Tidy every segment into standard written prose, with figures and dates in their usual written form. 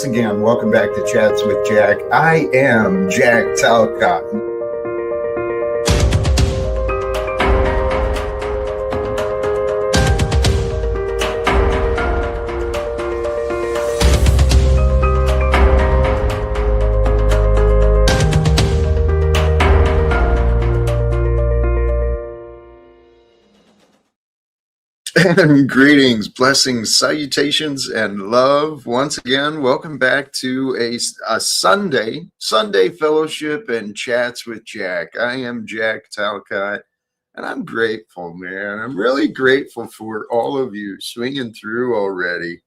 once again, welcome back to Chats with Jack. I am Jack Talcott. And greetings, blessings, salutations, and love. Once again, welcome back to a Sunday fellowship and chats with Jack. I am Jack Talcott, and I'm grateful, man. I'm really grateful for all of you swinging through already.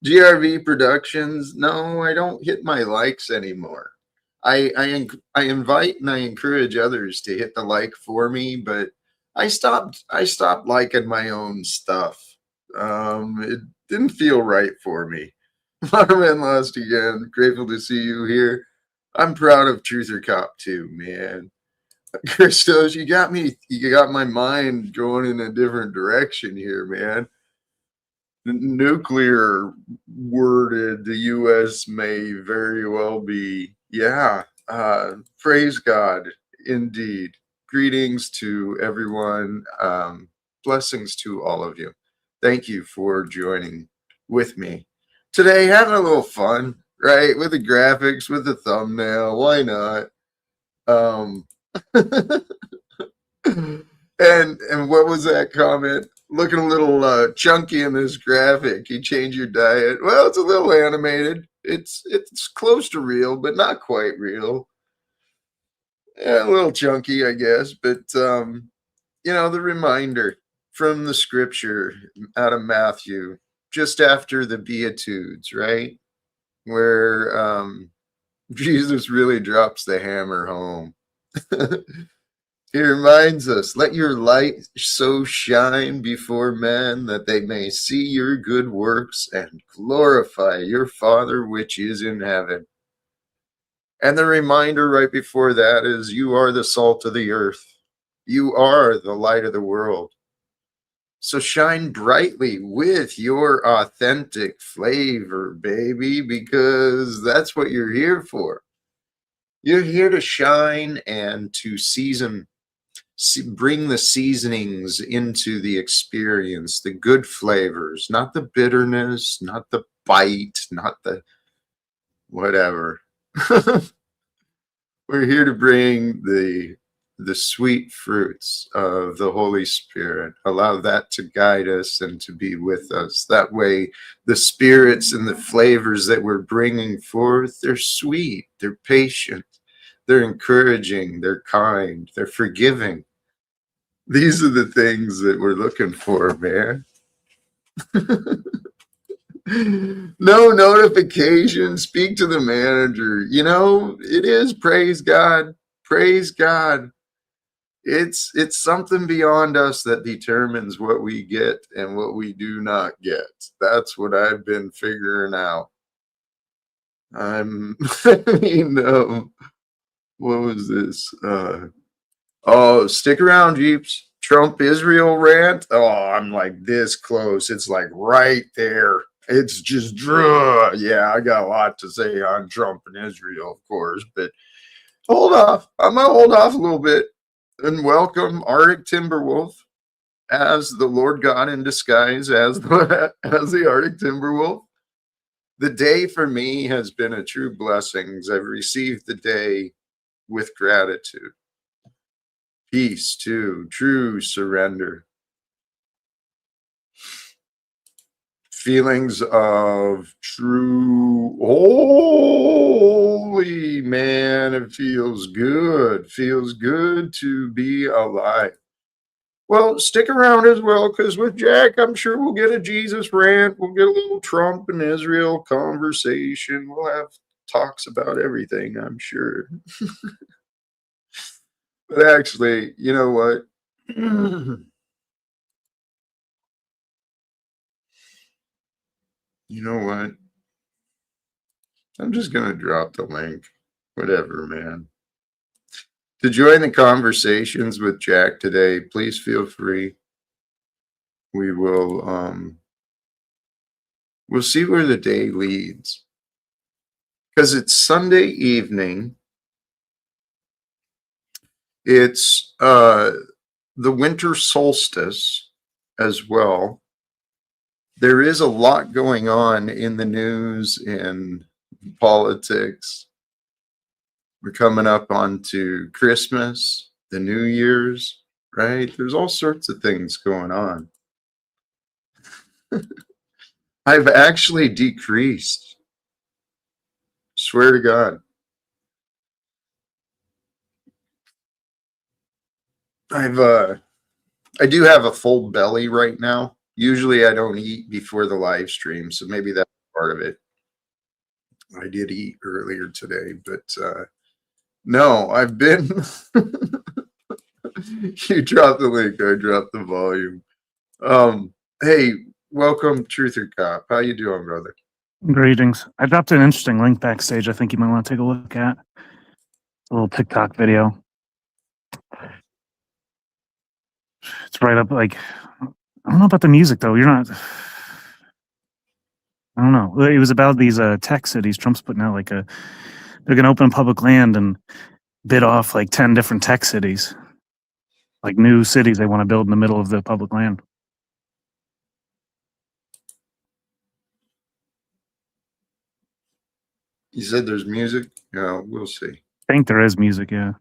GRV Productions, no, I don't hit my likes anymore. I invite and I encourage others to hit the like for me, but I stopped liking my own stuff. It didn't feel right for me. Marvin Lost again. Grateful to see you here. I'm proud of Truther Cop too, man. Christos, you got my mind going in a different direction here, man. Nuclear worded, the US may very well be. Yeah. Praise God, indeed. Greetings to everyone. Blessings to all of you. Thank you for joining with me today. Having a little fun, right? With the graphics, with the thumbnail. Why not? And what was that comment? Looking a little chunky in this graphic. You change your diet. Well, it's a little animated. It's close to real, but not quite real. Yeah, a little chunky, I guess, but the reminder from the scripture out of Matthew, just after the Beatitudes, right? Where Jesus really drops the hammer home. He reminds us, let your light so shine before men that they may see your good works and glorify your Father which is in heaven. And the reminder right before that is you are the salt of the earth. You are the light of the world. So shine brightly with your authentic flavor, baby, because that's what you're here for. You're here to shine and to bring the seasonings into the experience, the good flavors, not the bitterness, not the bite, not the whatever. We're here to bring the sweet fruits of the Holy Spirit. Allow that to guide us and to be with us. That way, the spirits and the flavors that we're bringing forth, they're sweet, they're patient, they're encouraging, they're kind, they're forgiving. These are the things that we're looking for, man. No notification. Speak to the manager. It is praise God. Praise God. It's something beyond us that determines what we get and what we do not get. That's what I've been figuring out. What was this? Stick around, Jeeps. Trump Israel rant. Oh, I'm like this close. It's like right there. It's just, yeah, I got a lot to say on Trump and Israel, of course, but hold off. I'm going to hold off a little bit and welcome Arctic Timberwolf as the Lord God in disguise, as the Arctic Timberwolf. The day for me has been a true blessing. I've received the day with gratitude. Peace, too, true surrender. Feelings of true holy, man, it feels good. Feels good to be alive. Well, stick around as well, because with Jack, I'm sure we'll get a Jesus rant. We'll get a little Trump and Israel conversation. We'll have talks about everything, I'm sure. But actually, you know what? You know what? I'm just going to drop the link. Whatever, man. To join the conversations with Jack today, please feel free. We will we'll see where the day leads. because it's Sunday evening. It's the winter solstice as well. There is a lot going on in the news and politics. We're coming up onto Christmas, the New Year's, right? There's all sorts of things going on. I've actually decreased. Swear to God. I do have a full belly right now. Usually I don't eat before the live stream, so maybe that's part of it. I did eat earlier today, but no, I've been you dropped the link, I dropped the volume. Hey, welcome Truther Cop. How you doing, brother? Greetings. I dropped an interesting link backstage I think you might want to take a look at. A little TikTok video. It's right up like, I don't know about the music though. You're not, I don't know. It was about these tech cities. Trump's putting out like they're going to open public land and bid off like 10 different tech cities. Like new cities they want to build in the middle of the public land. You said there's music? Yeah, we'll see. I think there is music, yeah.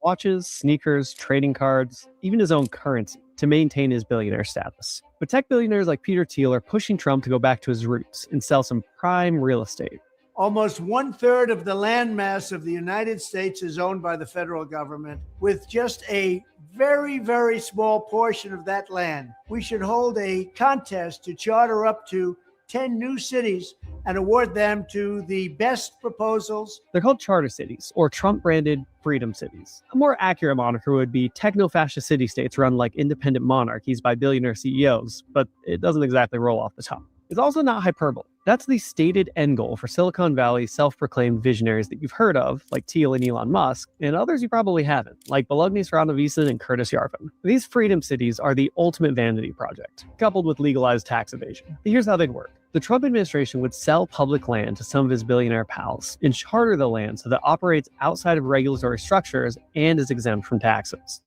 Watches, sneakers, trading cards, even his own currency to maintain his billionaire status. But tech billionaires like Peter Thiel are pushing Trump to go back to his roots and sell some prime real estate. Almost 1/3 of the land mass of the United States is owned by the federal government, with just a very, very small portion of that land. We should hold a contest to charter up to 10 new cities and award them to the best proposals. They're called charter cities, or Trump-branded freedom cities. A more accurate moniker would be techno-fascist city-states run like independent monarchies by billionaire CEOs, but it doesn't exactly roll off the tongue. It's also not hyperbole. That's the stated end goal for Silicon Valley's self-proclaimed visionaries that you've heard of, like Thiel and Elon Musk, and others you probably haven't, like Bologna Sranovisan and Curtis Yarvin. These freedom cities are the ultimate vanity project, coupled with legalized tax evasion. Here's how they'd work. The Trump administration would sell public land to some of his billionaire pals and charter the land so that it operates outside of regulatory structures and is exempt from taxes.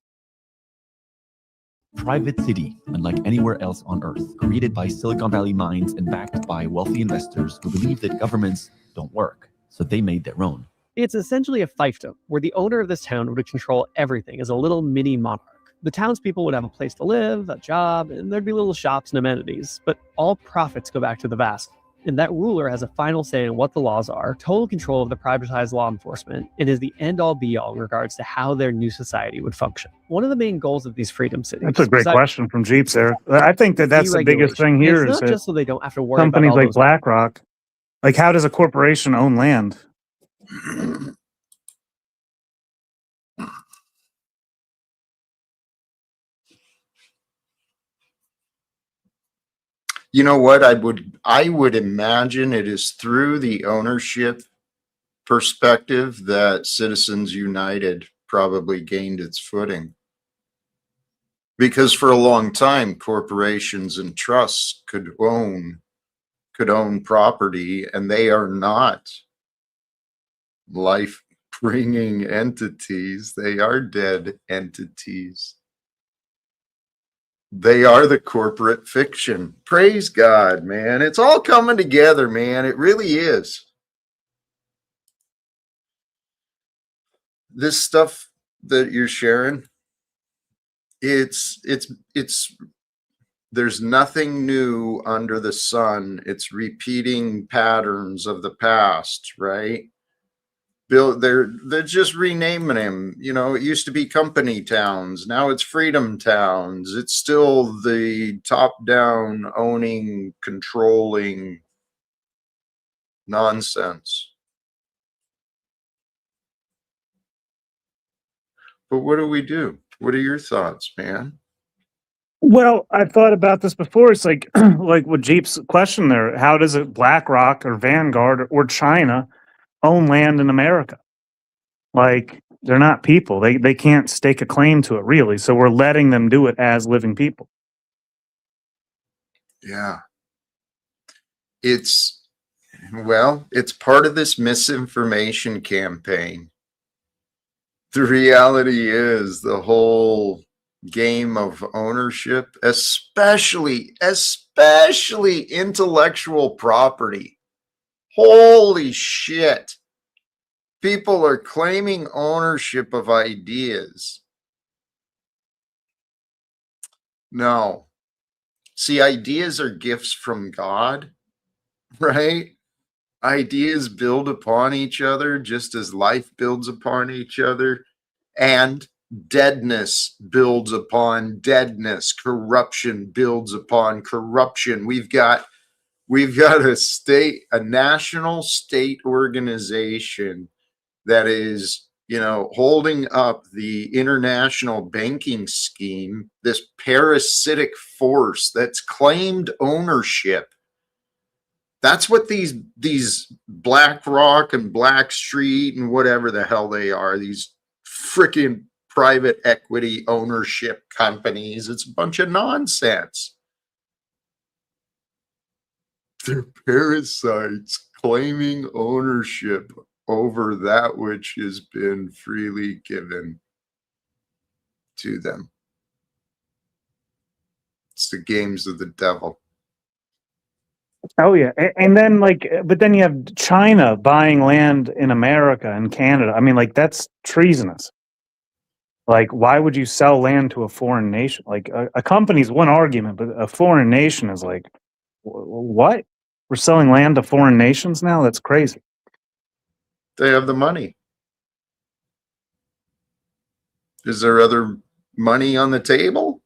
Private city, unlike anywhere else on Earth, created by Silicon Valley minds and backed by wealthy investors who believe that governments don't work, so they made their own. It's essentially a fiefdom, where the owner of this town would control everything as a little mini monarch. The townspeople would have a place to live, a job, and there'd be little shops and amenities, but all profits go back to the vassal. And that ruler has a final say in what the laws are, total control of the privatized law enforcement, and is the end-all be-all in regards to how their new society would function. One of the main goals of these freedom cities... That's a great question from Jeeps there. I think that's the biggest thing here. It's is not just so they don't have to worry companies about all like BlackRock, like how does a corporation own land? You know what? I would imagine it is through the ownership perspective that Citizens United probably gained its footing. Because for a long time, corporations and trusts could own property, and they are not life-bringing entities. They are dead entities. They are the corporate fiction. Praise God, man. It's all coming together, man. It really is. This stuff that you're sharing, it's there's nothing new under the sun. It's repeating patterns of the past, right? They're just renaming them. You know, it used to be company towns. Now it's freedom towns. It's still the top-down owning, controlling nonsense. But what do we do? What are your thoughts, man? Well, I've thought about this before. It's like like what Jeep's question there. How does it BlackRock or Vanguard or China own land in America? Like, they're not people. They can't stake a claim to it, really. So we're letting them do it as living people. Yeah. It's Well, it's part of this misinformation campaign. The reality is the whole game of ownership, especially intellectual property. Holy shit. People are claiming ownership of ideas. No. See, ideas are gifts from God, right? Ideas build upon each other just as life builds upon each other, and deadness builds upon deadness. Corruption builds upon corruption. We've got a national state organization that is, holding up the international banking scheme, this parasitic force that's claimed ownership. That's what these BlackRock and Blackstreet and whatever the hell they are, these freaking private equity ownership companies. It's a bunch of nonsense. They're parasites claiming ownership over that which has been freely given to them. It's the games of the devil. Oh yeah, and then but then you have China buying land in America and Canada. I mean, that's treasonous. Why would you sell land to a foreign nation? A company's one argument, but a foreign nation is what? We're selling land to foreign nations now? That's crazy. They have the money. Is there other money on the table?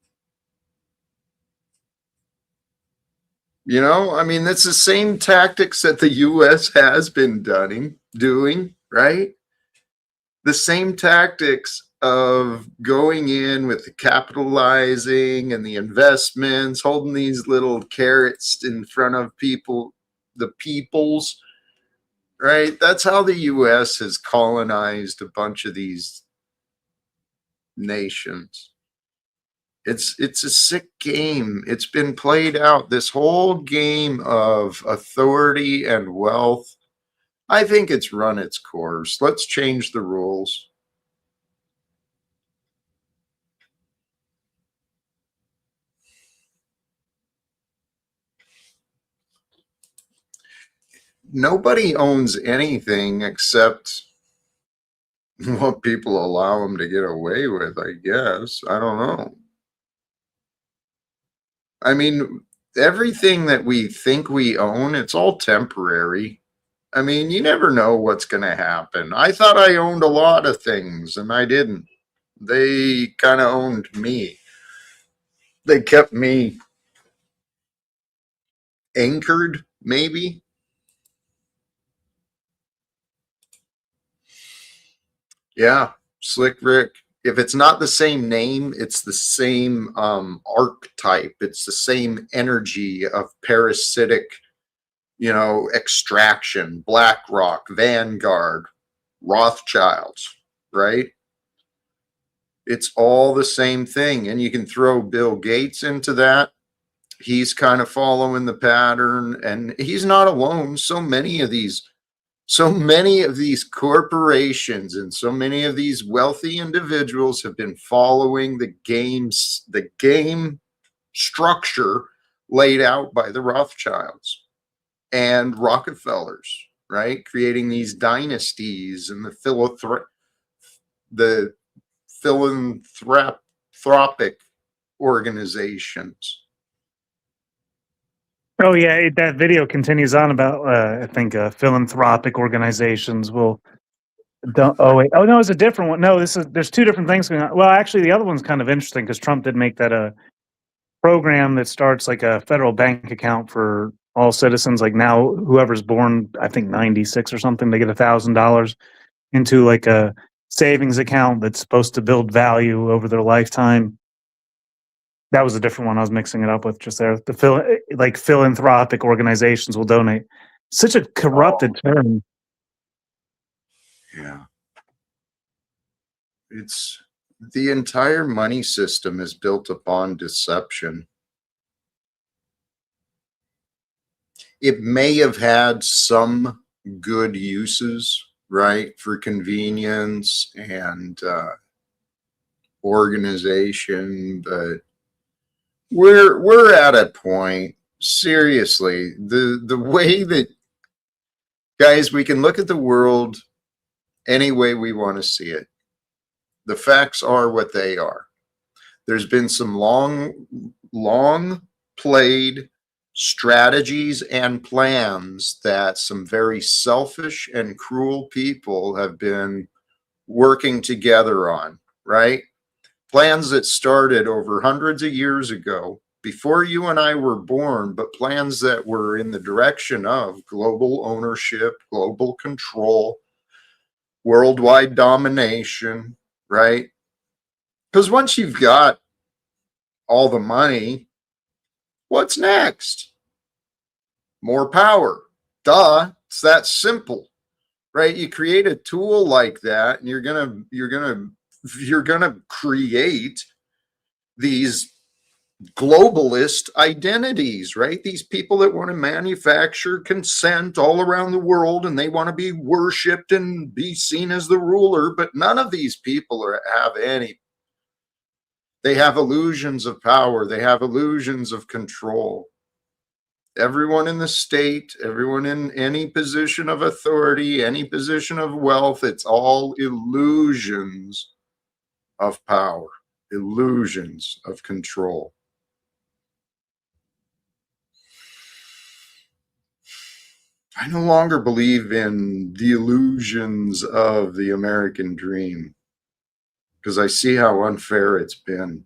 I mean, that's the same tactics that the U.S. has been doing, right? The same tactics of going in with the capitalizing and the investments, holding these little carrots in front of people, the peoples, right? That's how the U.S. has colonized a bunch of these nations. It's a sick game. It's been played out. This whole game of authority and wealth, I think it's run its course. Let's change the rules. Nobody owns anything except what people allow them to get away with, I guess. I don't know. I mean, everything that we think we own, it's all temporary. I mean, you never know what's going to happen. I thought I owned a lot of things, and I didn't. They kind of owned me. They kept me anchored, maybe. Yeah, Slick Rick. If it's not the same name, it's the same archetype. It's the same energy of parasitic, extraction, BlackRock, Vanguard, Rothschilds, right? It's all the same thing. And you can throw Bill Gates into that. He's kind of following the pattern, and he's not alone. So many of these corporations and so many of these wealthy individuals have been following the game structure laid out by the Rothschilds and Rockefellers, right? Creating these dynasties and the philanthropic organizations. Oh yeah, that video continues on about I think philanthropic organizations will. Oh wait, oh no, it's a different one. No, there's two different things going on. Well, actually, the other one's kind of interesting because Trump did make that a program that starts like a federal bank account for all citizens. Like now, whoever's born, I think 96 or something, they get $1,000 into like a savings account that's supposed to build value over their lifetime. That was a different one I was mixing it up with just there. Philanthropic organizations will donate. Such a corrupted term. Yeah. It's the entire money system is built upon deception. it may have had some good uses, right, for convenience and organization, but we're at a point, seriously, the way that, guys, we can look at the world any way we want to see it. The facts are what they are. There's been some long played strategies and plans that some very selfish and cruel people have been working together on, right? Plans that started over hundreds of years ago, before you and I were born, but plans that were in the direction of global ownership, global control, worldwide domination, right? Because once you've got all the money, what's next? More power. Duh. It's that simple, right? You create a tool like that, and you're gonna create these globalist identities, right? These people that want to manufacture consent all around the world, and they want to be worshipped and be seen as the ruler. But none of these people have any. They have illusions of power. They have illusions of control. Everyone in the state, everyone in any position of authority, any position of wealth, it's all illusions of power, illusions of control. I no longer believe in the illusions of the American dream because I see how unfair it's been.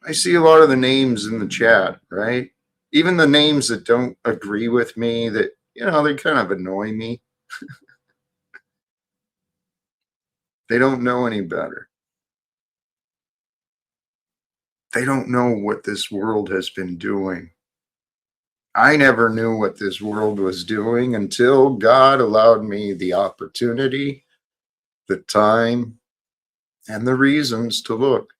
I see a lot of the names in the chat, right? Even the names that don't agree with me, that, they kind of annoy me. They don't know any better. They don't know what this world has been doing. I never knew what this world was doing until God allowed me the opportunity, the time, and the reasons to look.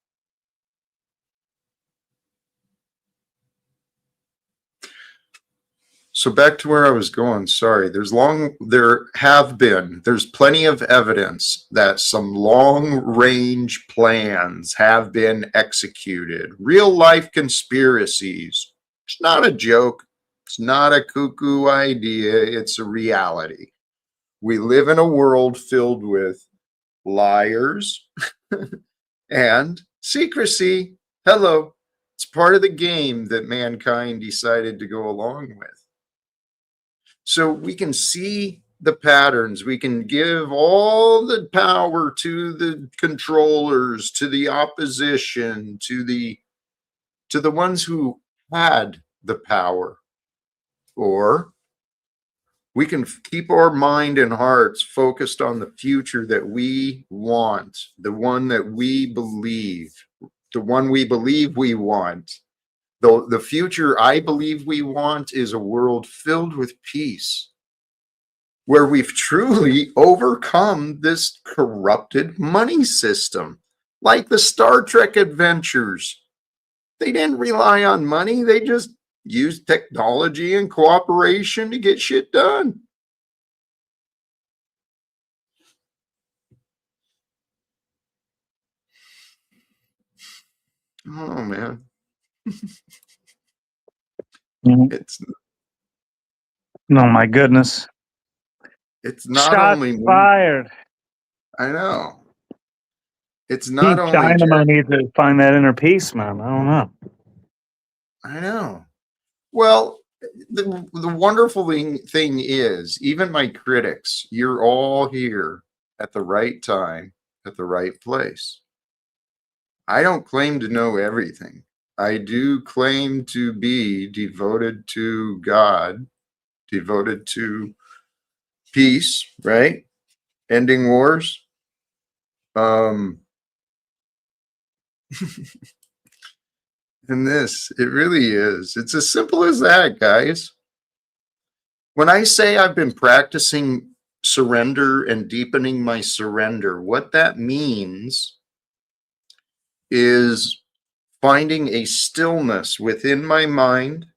So back to where I was going, sorry. There's plenty of evidence that some long-range plans have been executed. Real life conspiracies. It's not a joke. It's not a cuckoo idea. It's a reality. We live in a world filled with liars and secrecy. Hello. It's part of the game that mankind decided to go along with. So we can see the patterns. We can give all the power to the controllers, to the opposition, to the ones who had the power. Or we can keep our mind and hearts focused on the future that we want, the one that we believe, the one we believe we want. The future I believe we want is a world filled with peace, where we've truly overcome this corrupted money system, like the Star Trek adventures. They didn't rely on money. They just used technology and cooperation to get shit done. Oh, man. It's Oh my goodness. It's not Shots only me. fired. I know. It's not only China might need to find that inner peace, man. I don't know. I know. Well, the wonderful thing is, even my critics, you're all here at the right time, at the right place. I don't claim to know everything. I do claim to be devoted to God, devoted to peace, right? Ending wars. And it really is. It's as simple as that, guys. When I say I've been practicing surrender and deepening my surrender, what that means is finding a stillness within my mind,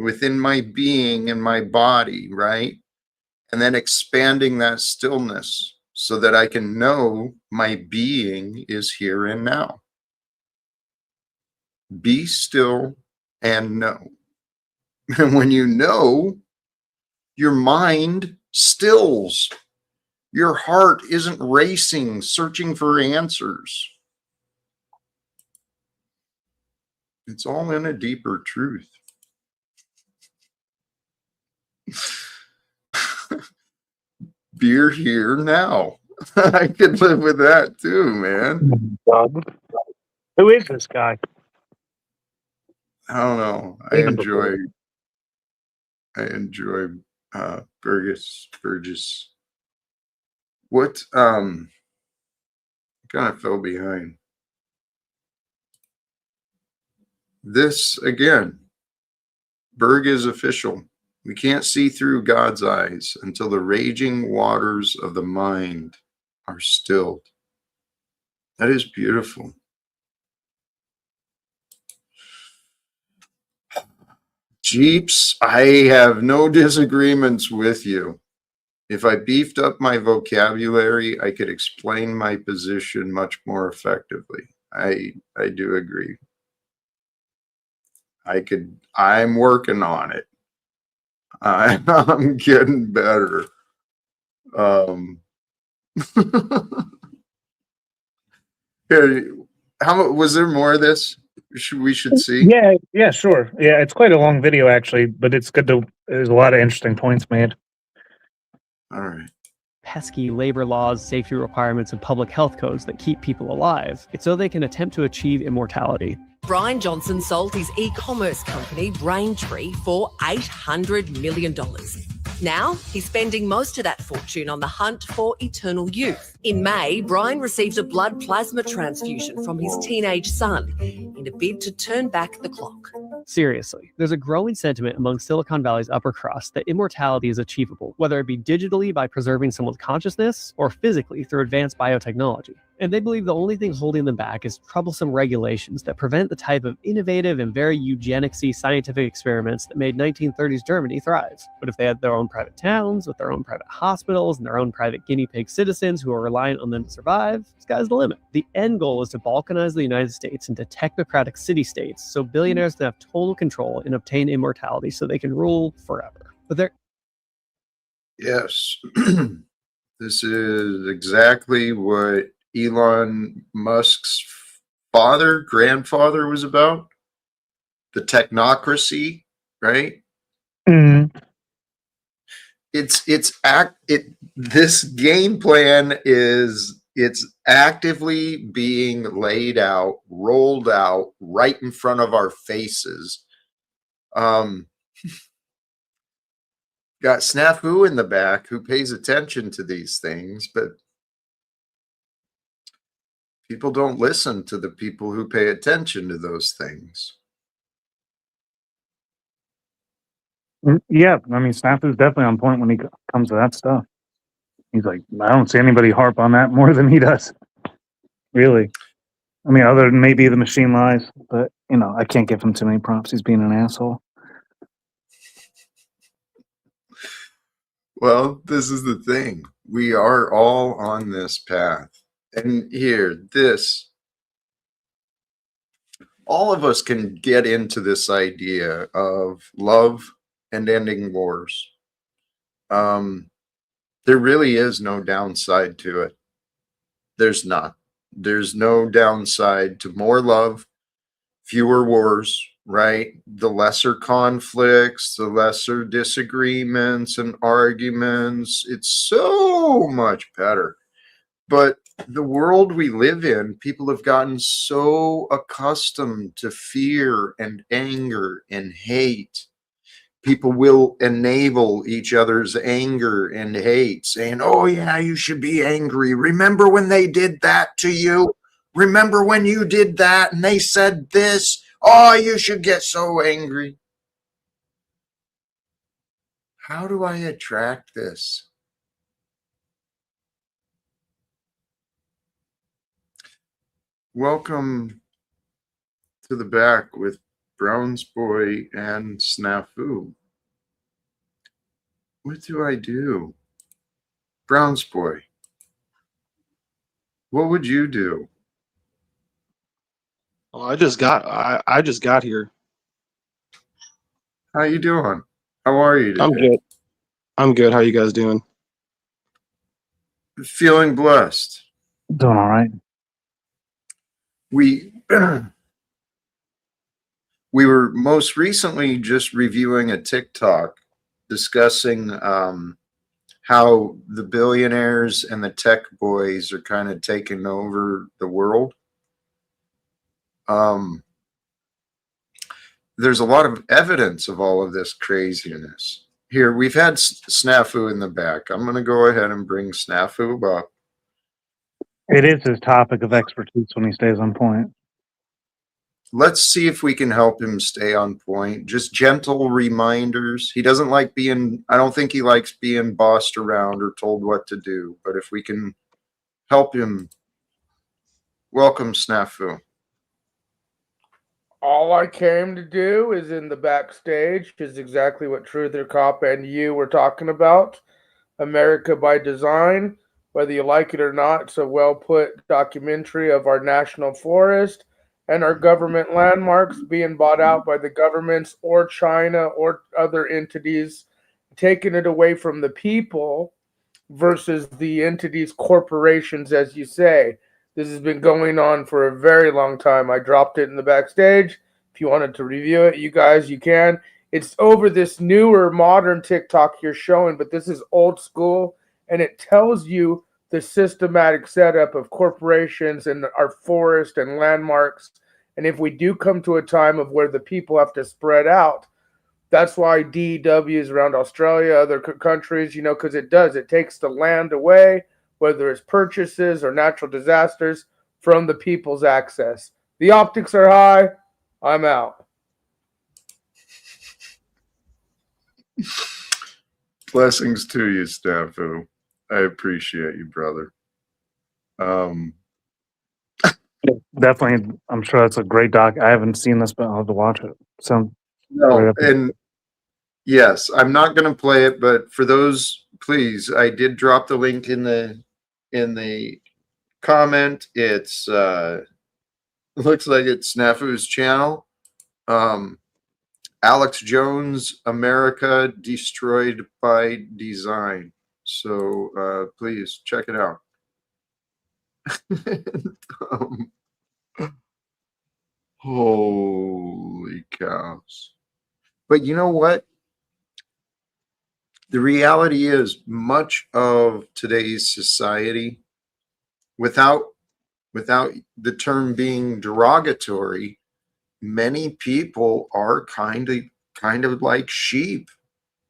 within my being and my body, right? And then expanding that stillness so that I can know my being is here and now. Be still and know. And when you know, your mind stills. Your heart isn't racing, searching for answers. It's all in a deeper truth. Beer here now. I could live with that too, man. Who is this guy? I don't know. I Even enjoy before. Burgess. What kind of fell behind? This again, Berg is official. We can't see through God's eyes until the raging waters of the mind are stilled. That is beautiful. Jeeps, I have no disagreements with you. If I beefed up my vocabulary, I could explain my position much more effectively. I do agree. I'm working on it. I'm getting better. Here, was there more of this? We should see. Yeah, sure. Yeah, it's quite a long video actually, but it's good to. There's a lot of interesting points made. All right. Pesky labor laws, safety requirements, and public health codes that keep people alive. It's so they can attempt to achieve immortality. Brian Johnson sold his e-commerce company, Braintree, for $800 million. Now, he's spending most of that fortune on the hunt for eternal youth. In May, Brian received a blood plasma transfusion from his teenage son in a bid to turn back the clock. Seriously, there's a growing sentiment among Silicon Valley's upper crust that immortality is achievable, whether it be digitally by preserving someone's consciousness or physically through advanced biotechnology. And they believe the only thing holding them back is troublesome regulations that prevent the type of innovative and very eugenicsy scientific experiments that made 1930s Germany thrive. But if they had their own private towns with their own private hospitals and their own private guinea pig citizens who are reliant on them to survive, sky's the limit. The end goal is to balkanize the United States into technocratic city-states so billionaires can have total control and obtain immortality so they can rule forever. But they're... Yes. This is exactly what Elon Musk's grandfather was about. The technocracy, right? Mm. This game plan it's actively being laid out, rolled out right in front of our faces. Got Snafu in the back who pays attention to these things, but people don't listen to the people who pay attention to those things. Yeah, I mean, Snap is definitely on point when he comes to that stuff. He's like, I don't see anybody harp on that more than he does. Really. I mean, other than maybe the machine lies, but, I can't give him too many props. He's being an asshole. Well, this is the thing. We are all on this path. And here, all of us can get into this idea of love and ending wars. There really is no downside to it. There's not. There's no downside to more love, fewer wars, right? The lesser conflicts, the lesser disagreements and arguments. It's so much better. But the world we live in, people have gotten so accustomed to fear and anger and hate. People will enable each other's anger and hate, saying, oh, yeah, you should be angry. Remember when they did that to you? Remember when you did that and they said this? Oh, you should get so angry. How do I attract this? Welcome to the back with Browns Boy and Snafu. What do I do? Browns Boy, what would you do? Oh, I just got here. How you doing? How are you I'm today? good. I'm good. How you guys doing? Feeling blessed. Doing all right. We we were most recently just reviewing a TikTok discussing how the billionaires and the tech boys are kind of taking over the world. There's a lot of evidence of all of this craziness. Here, we've had Snafu in the back. I'm going to go ahead and bring Snafu up. It is his topic of expertise when he stays on point. Let's see if we can help him stay on point. Just gentle reminders. He doesn't like being, I don't think he likes being bossed around or told what to do. But if we can help him, welcome Snafu. All I came to do is in the backstage is exactly what Truther Cop and you were talking about. America by Design, whether you like it or not, it's a well put documentary of our national forest and our government landmarks being bought out by the governments or China or other entities, taking it away from the people versus the entities, corporations, as you say. This has been going on for a very long time. I dropped it in the backstage. If you wanted to review it, you guys, you can. It's over this newer modern TikTok you're showing, but this is old school, and it tells you the systematic setup of corporations and our forest and landmarks. And if we do come to a time of where the people have to spread out, that's why DEW is around Australia, other countries, because it takes the land away, whether it's purchases or natural disasters, from the people's access. The optics are high. I'm out. Blessings to you, Snafu. I appreciate you, brother. Definitely, I'm sure that's a great doc. I haven't seen this, but I'll have to watch it. So, No, and yes, I'm not going to play it, but for those, please, I did drop the link in the comment. It's looks like it's Snafu's channel. Alex Jones, America Destroyed by Design. So please check it out. Holy cows. But you know what? The reality is much of today's society, without the term being derogatory, many people are kind of like sheep.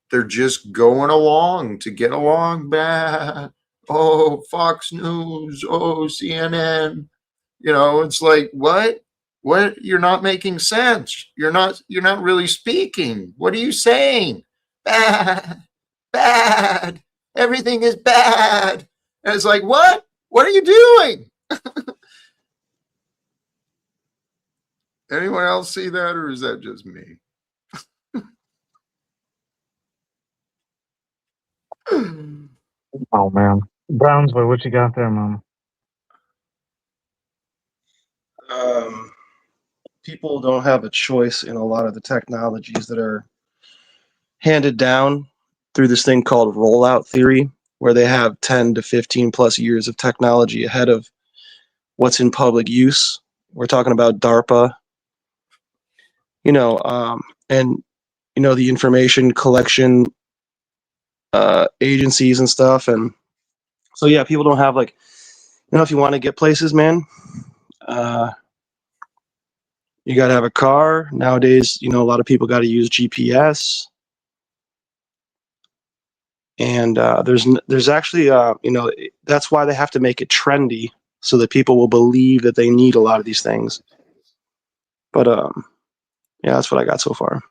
They're just going along to get along. Bad. Oh, Fox News. Oh, CNN. It's like, what? You're not making sense. You're not really speaking. What are you saying? Bad. Bad. Everything is bad. And it's like, what? What are you doing? Anyone else see that, or is that just me? oh man, Brownsville, what you got there, Mom? People don't have a choice in a lot of the technologies that are handed down through this thing called rollout theory, where they have 10 to 15 plus years of technology ahead of what's in public use. We're talking about DARPA, and the information collection agencies and stuff. And so, yeah, people don't have if you want to get places, man, you got to have a car. Nowadays, a lot of people got to use GPS. And there's actually, that's why they have to make it trendy so that people will believe that they need a lot of these things. But yeah, that's what I got so far.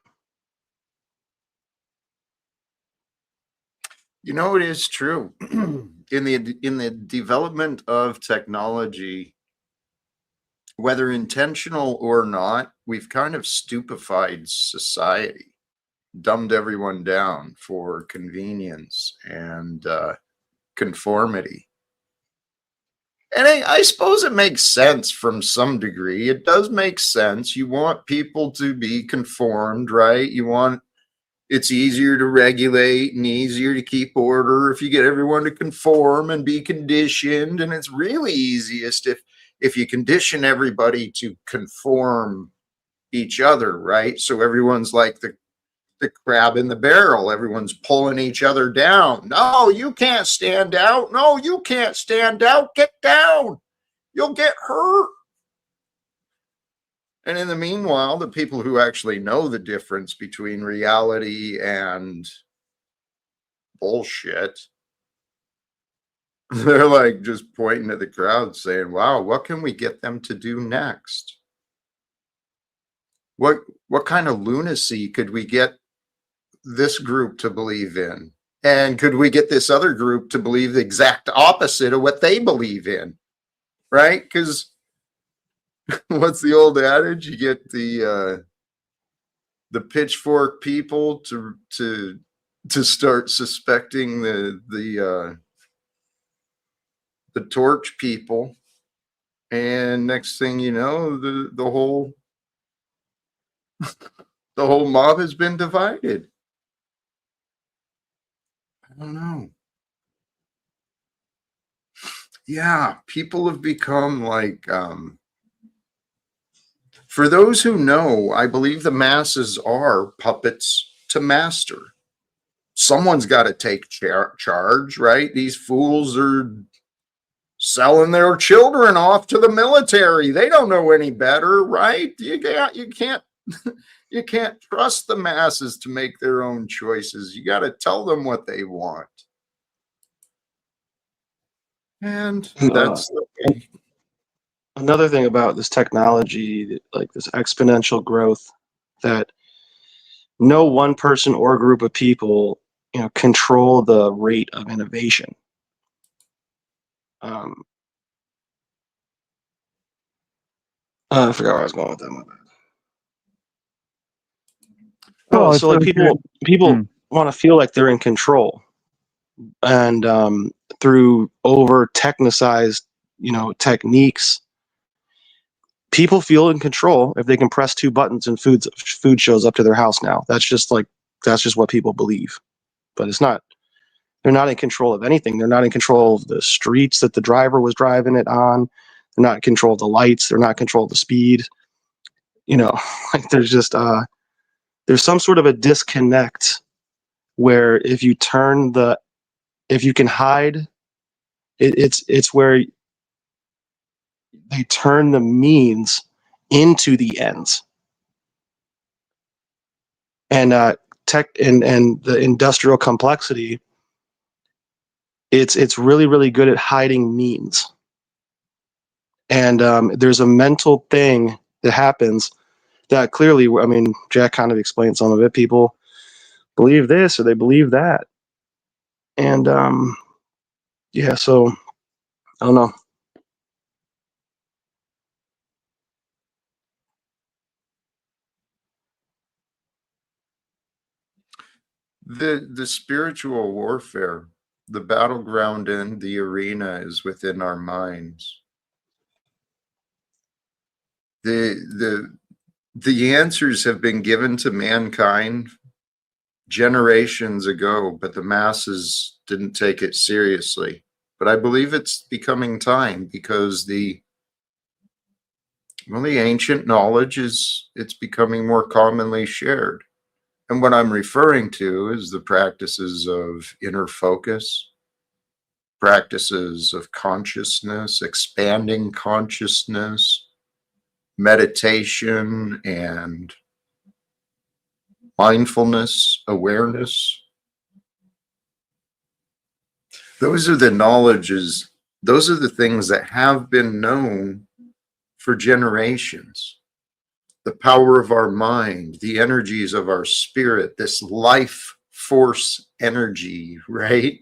It is true. In the development of technology, whether intentional or not, we've kind of stupefied society, dumbed everyone down for convenience and conformity. And I suppose it makes sense from some degree. It does make sense. You want people to be conformed, right? It's easier to regulate and easier to keep order if you get everyone to conform and be conditioned. And it's really easiest if you condition everybody to conform each other, right? So everyone's like the crab in the barrel. Everyone's pulling each other down. No, you can't stand out. No, you can't stand out. Get down. You'll get hurt. And in the meanwhile, the people who actually know the difference between reality and bullshit, they're like just pointing at the crowd saying, wow, what can we get them to do next? What kind of lunacy could we get this group to believe in? And could we get this other group to believe the exact opposite of what they believe in? Right? Because what's the old adage? You get the pitchfork people to start suspecting the torch people, and next thing you know, the whole the whole mob has been divided. I don't know. Yeah, people have become like for those who know, I believe the masses are puppets to master. Someone's got to take charge, right? These fools are selling their children off to the military. They don't know any better, right? You can't you can't trust the masses to make their own choices. You got to tell them what they want. And that's the way. Another thing about this technology, like this exponential growth, that no one person or group of people, control the rate of innovation. I forgot where I was going with that. My bad. Oh, so like people want to feel like they're in control, and through over technicized, techniques, people feel in control if they can press two buttons and food shows up to their house now. That's just what people believe, but it's not. They're not in control of anything. They're not in control of the streets that the driver was driving it on. They're not in control of the lights. They're not in control of the speed. Like there's just there's some sort of a disconnect where if you can hide, it's where they turn the means into the ends. And tech and the industrial complexity, it's really, really good at hiding means. And there's a mental thing that happens that clearly, I mean, Jack kind of explained some of it. People believe this or they believe that. And yeah, so I don't know. The spiritual warfare, the battleground in the arena is within our minds. The answers have been given to mankind generations ago, but the masses didn't take it seriously. But I believe it's becoming time because the ancient knowledge it's becoming more commonly shared. And what I'm referring to is the practices of inner focus, practices of consciousness, expanding consciousness, meditation, and mindfulness, awareness. Those are the knowledges, those are the things that have been known for generations. The power of our mind, the energies of our spirit, this life force energy, right?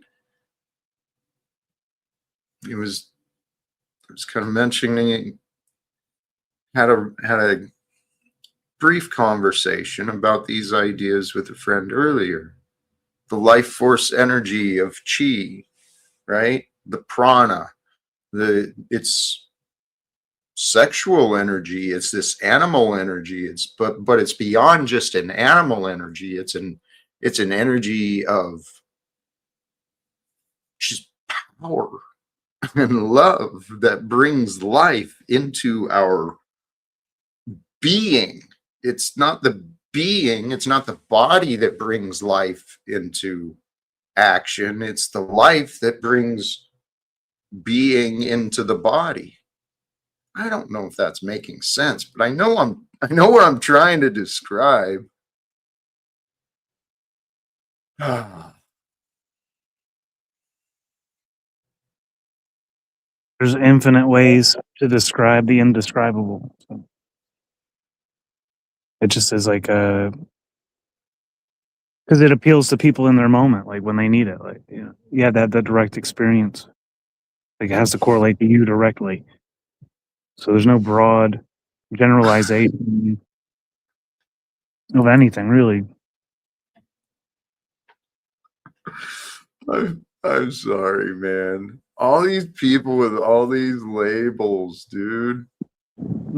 I was kind of mentioning had a brief conversation about these ideas with a friend earlier. The life force energy of chi, right? The prana, it's sexual energy, it's this animal energy, but it's beyond just an animal energy. It's an energy of just power and love that brings life into our being. It's not the being, it's not the body that brings life into action. It's the life that brings being into the body. I don't know if that's making sense, but I know what I'm trying to describe. There's infinite ways to describe the indescribable. So it just is like because it appeals to people in their moment, like when they need it. Like, you know, yeah, that direct experience. Like it has to correlate to you directly. So there's no broad generalization of anything, really. I'm sorry, man. All these people with all these labels, dude.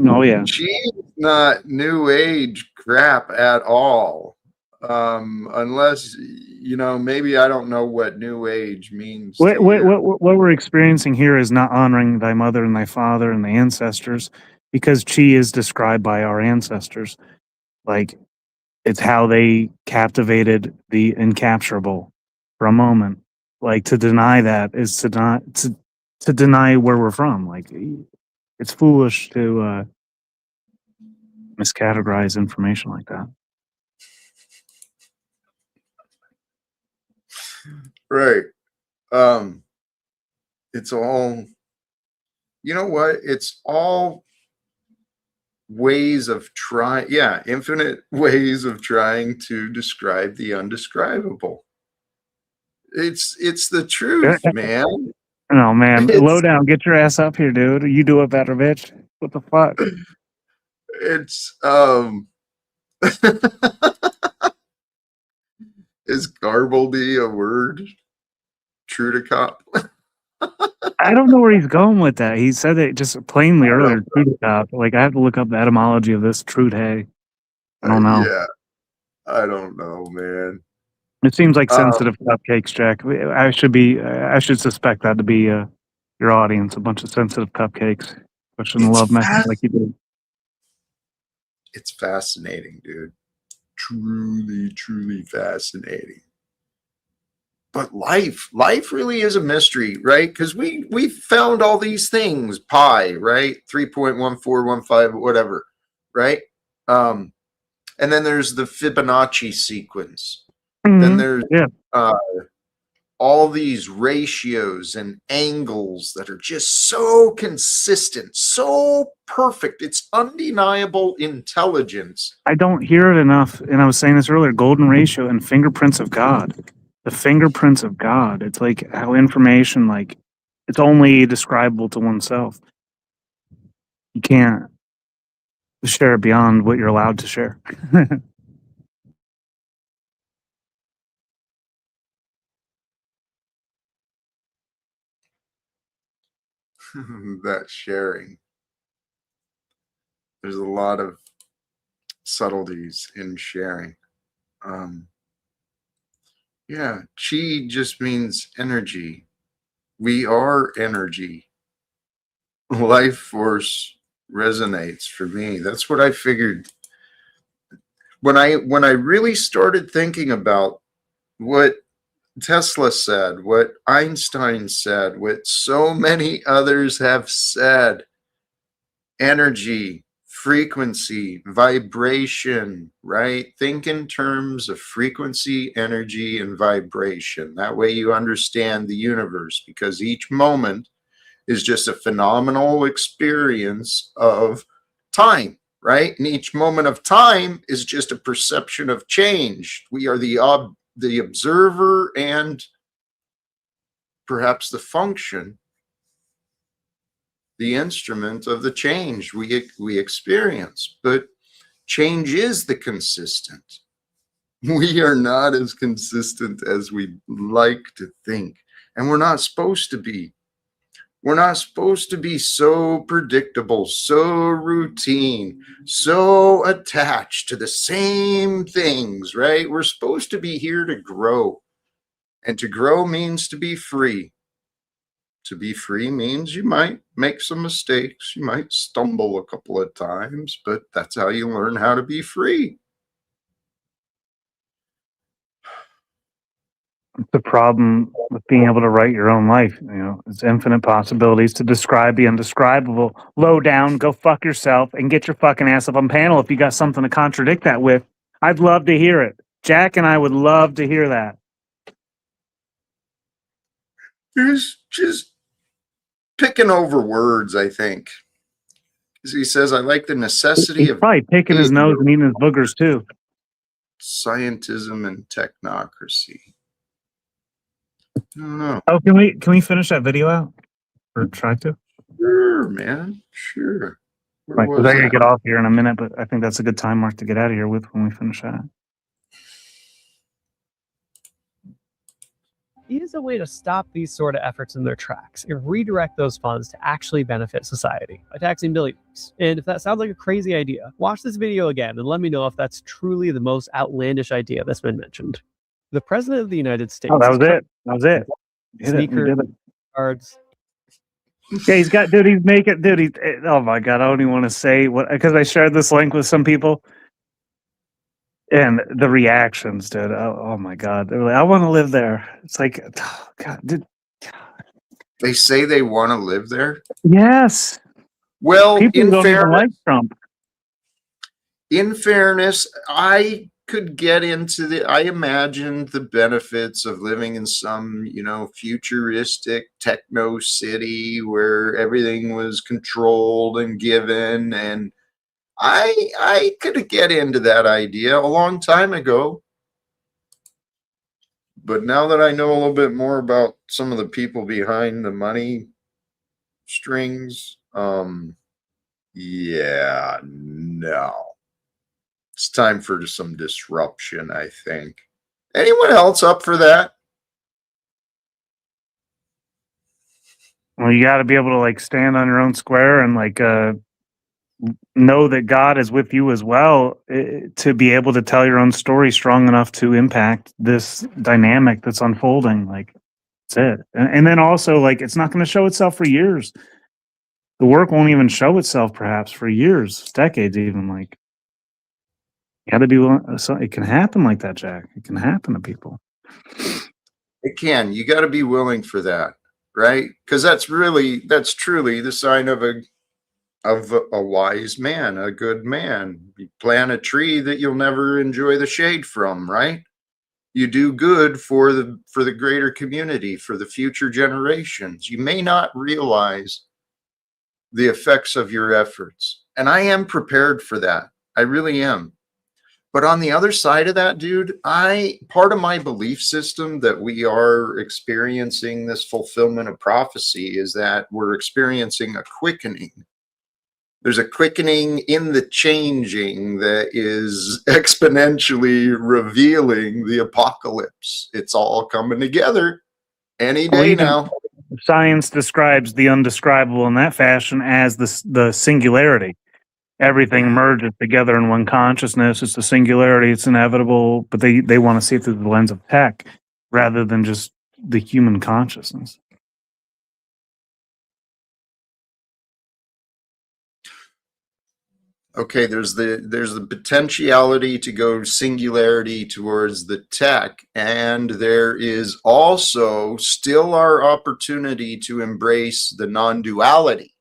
Oh yeah. She's not new age crap at all. Unless maybe I don't know what new age means to you. What we're experiencing here is not honoring thy mother and thy father and the ancestors, because chi is described by our ancestors. Like it's how they captivated the incapturable for a moment. Like to deny that is to deny where we're from. Like it's foolish to miscategorize information like that. Right. It's all, you know what? It's all ways of trying, yeah, infinite ways of trying to describe the undescribable. It's the truth, man. No, man. It's Low down. Get your ass up here, dude. You do it better, bitch. What the fuck? it's is garbledy a word? True to cop? I don't know where he's going with that. He said it just plainly earlier. Trude cop. Like I have to look up the etymology of this trude. Hey, I don't know. Yeah, I don't know, man. It seems like sensitive cupcakes, Jack. I should suspect that to be your audience, a bunch of sensitive cupcakes, pushing the love message like you did. It's fascinating, dude. Truly, truly fascinating. But life really is a mystery, right? Because we found all these things, pi, right? 3.1415, whatever, right? And then there's the Fibonacci sequence. Then there's all these ratios and angles that are just so consistent, so perfect. It's undeniable intelligence. I don't hear it enough, and I was saying this earlier, golden ratio and fingerprints of God. The fingerprints of God. It's like how information, like, it's only describable to oneself. You can't share it beyond what you're allowed to share. That sharing. There's a lot of subtleties in sharing. Yeah, chi just means energy. We are energy. Life force resonates for me. That's what I figured. When I really started thinking about what Tesla said, what Einstein said, what so many others have said, energy, frequency, vibration, right? Think in terms of frequency, energy, and vibration. That way you understand the universe, because each moment is just a phenomenal experience of time, right? And each moment of time is just a perception of change. We are the observer and perhaps the function, the instrument of the change we experience. But change is the consistent. We are not as consistent as we like to think, and we're not supposed to be. We're not supposed to be so predictable, so routine, so attached to the same things, right? We're supposed to be here to grow. And to grow means to be free. To be free means you might make some mistakes. You might stumble a couple of times, but that's how you learn how to be free. The problem with being able to write your own life, it's infinite possibilities to describe the undescribable. Low down, go fuck yourself and get your fucking ass up on panel if you got something to contradict that with. I'd love to hear it. Jack and I would love to hear that. He's just picking over words, I think. Because he says, I like the necessity He's of probably picking his nose and eating his boogers too. scientism and technocracy. I don't know. Oh, can we finish that video out? Or try to? Sure, man. Sure. Right, because I gotta get off here in a minute, but I think that's a good time mark to get out of here with when we finish that. Is a way to stop these sort of efforts in their tracks and redirect those funds to actually benefit society by taxing billionaires. And if that sounds like a crazy idea, watch this video again and let me know if that's truly the most outlandish idea that's been mentioned. The President of the United States. Oh, that was it. That was it. Sneakers, cards. Yeah, he's got, dude, he's making, dude, he's, oh my God, I don't even want to say what, because I shared this link with some people. And the reactions, dude. Oh my God. They're like, I want to live there. It's like, oh God, dude. They say they want to live there? Yes. Well, People don't even like Trump. In fairness, I could get into I imagined the benefits of living in some, futuristic techno city where everything was controlled and given, and I could get into that idea a long time ago. But now that I know a little bit more about some of the people behind the money strings, yeah, no. It's time for some disruption, I think. Anyone else up for that? Well, you got to be able to like stand on your own square and like know that God is with you as well, to be able to tell your own story strong enough to impact this dynamic that's unfolding. Like, that's it. And then also, like, it's not going to show itself for years. The work won't even show itself perhaps for years, decades even. Like, you got to be willing. So it can happen like that, Jack. It can happen to people. It can. You got to be willing for that, right? Because that's truly the sign of a wise man, a good man. You plant a tree that you'll never enjoy the shade from, right? You do good for the greater community, for the future generations. You may not realize the effects of your efforts. And I am prepared for that. I really am. But on the other side of that, dude, part of my belief system that we are experiencing this fulfillment of prophecy is that we're experiencing a quickening. There's a quickening in the changing that is exponentially revealing the apocalypse. It's all coming together any day now. Science describes the undescribable in that fashion as the singularity. Everything merges together in one consciousness. It's the singularity. It's inevitable, but they want to see it through the lens of tech rather than just the human consciousness. Okay, there's the potentiality to go singularity towards the tech, and there is also still our opportunity to embrace the non-duality.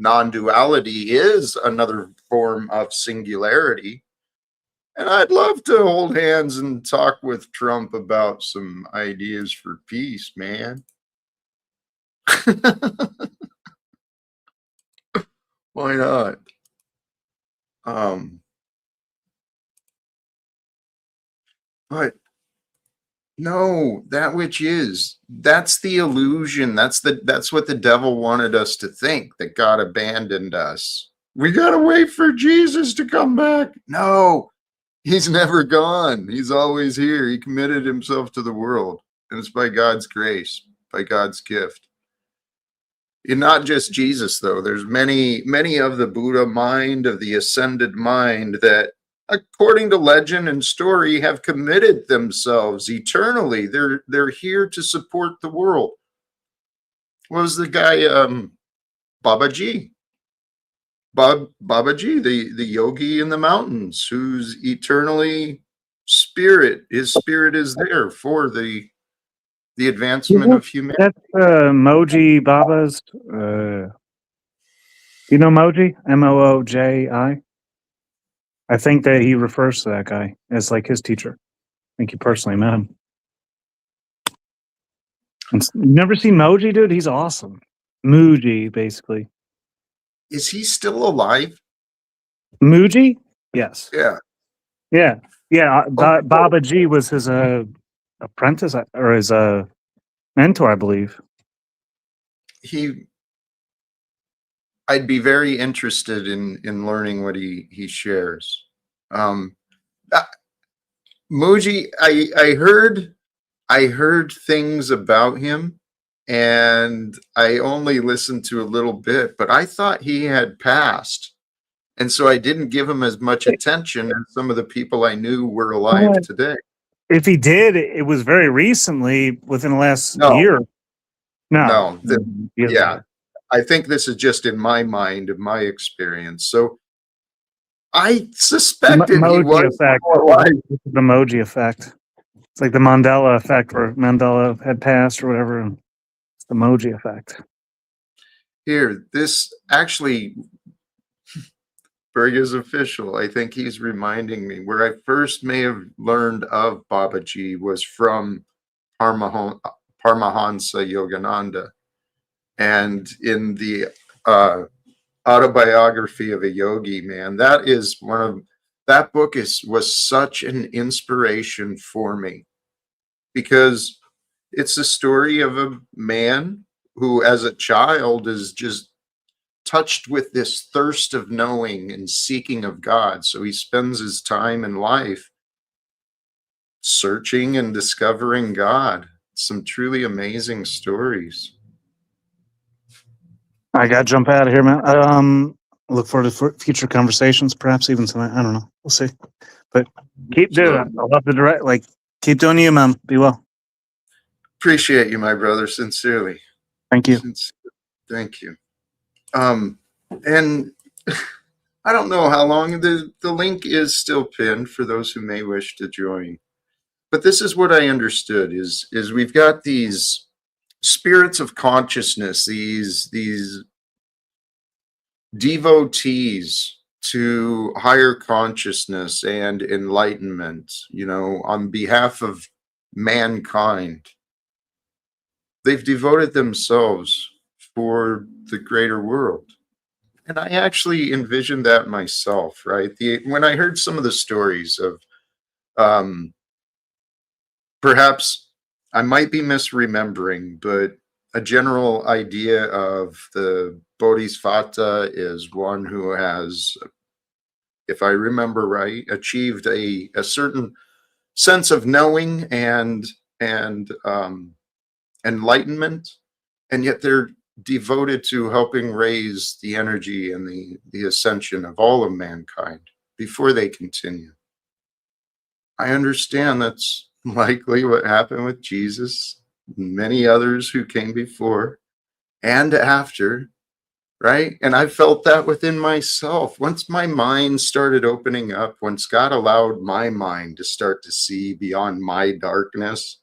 Non-duality is another form of singularity. And I'd love to hold hands and talk with Trump about some ideas for peace, man. Why not? But No, that which is. That's the illusion. That's what the devil wanted us to think, that God abandoned us. We gotta wait for Jesus to come back. No, he's never gone. He's always here. He committed himself to the world. And it's by God's grace, by God's gift. And not just Jesus, though. There's many of the Buddha mind, of the ascended mind, that according to legend and story have committed themselves eternally. They're here to support the world. What was the guy, Babaji? Babaji, the yogi in the mountains, who's eternally spirit. His spirit is there for the advancement of humanity. That's Moji Baba's. You know Moji? Mooji. I think that he refers to that guy as like his teacher. I think you personally met him. You've never seen Moji, dude? He's awesome. Muji, basically. Is he still alive? Muji? Yes. Yeah. Yeah. Yeah. Oh, Baba G was his apprentice or his mentor, I believe. I'd be very interested in learning what he shares. Muji, I heard things about him, and I only listened to a little bit, but I thought he had passed. And so I didn't give him as much attention as some of the people I knew were alive today. If he did, it was very recently, within the last No. year. No. Yeah. I think this is just in my mind, of my experience. So I suspected he was effect. alive. The emoji effect. It's like the Mandela effect, where Mandela had passed or whatever. And it's the emoji effect. Here, this actually, Berg is official. I think he's reminding me where I first may have learned of Babaji was from Paramahansa Yogananda. And in the autobiography of a yogi, man, that book was such an inspiration for me, because it's the story of a man who as a child is just touched with this thirst of knowing and seeking of God. So he spends his time in life searching and discovering God. Some truly amazing stories. I got to jump out of here, man. Look forward to future conversations, perhaps even tonight. I don't know. We'll see. But keep doing it. I love the direct. Like, keep doing you, man. Be well. Appreciate you, my brother. Sincerely. Thank you. Thank you. And I don't know how long the link is still pinned for those who may wish to join. But this is what I understood is we've got these spirits of consciousness, these devotees to higher consciousness and enlightenment, on behalf of mankind. They've devoted themselves for the greater world. And I actually envisioned that myself, right? When I heard some of the stories of, perhaps I might be misremembering, but a general idea of the Bodhisattva is one who has, if I remember right, achieved a certain sense of knowing and enlightenment, and yet they're devoted to helping raise the energy and the ascension of all of mankind before they continue. I understand that's likely what happened with Jesus and many others who came before and after, right? And I felt that within myself. Once my mind started opening up, once God allowed my mind to start to see beyond my darkness,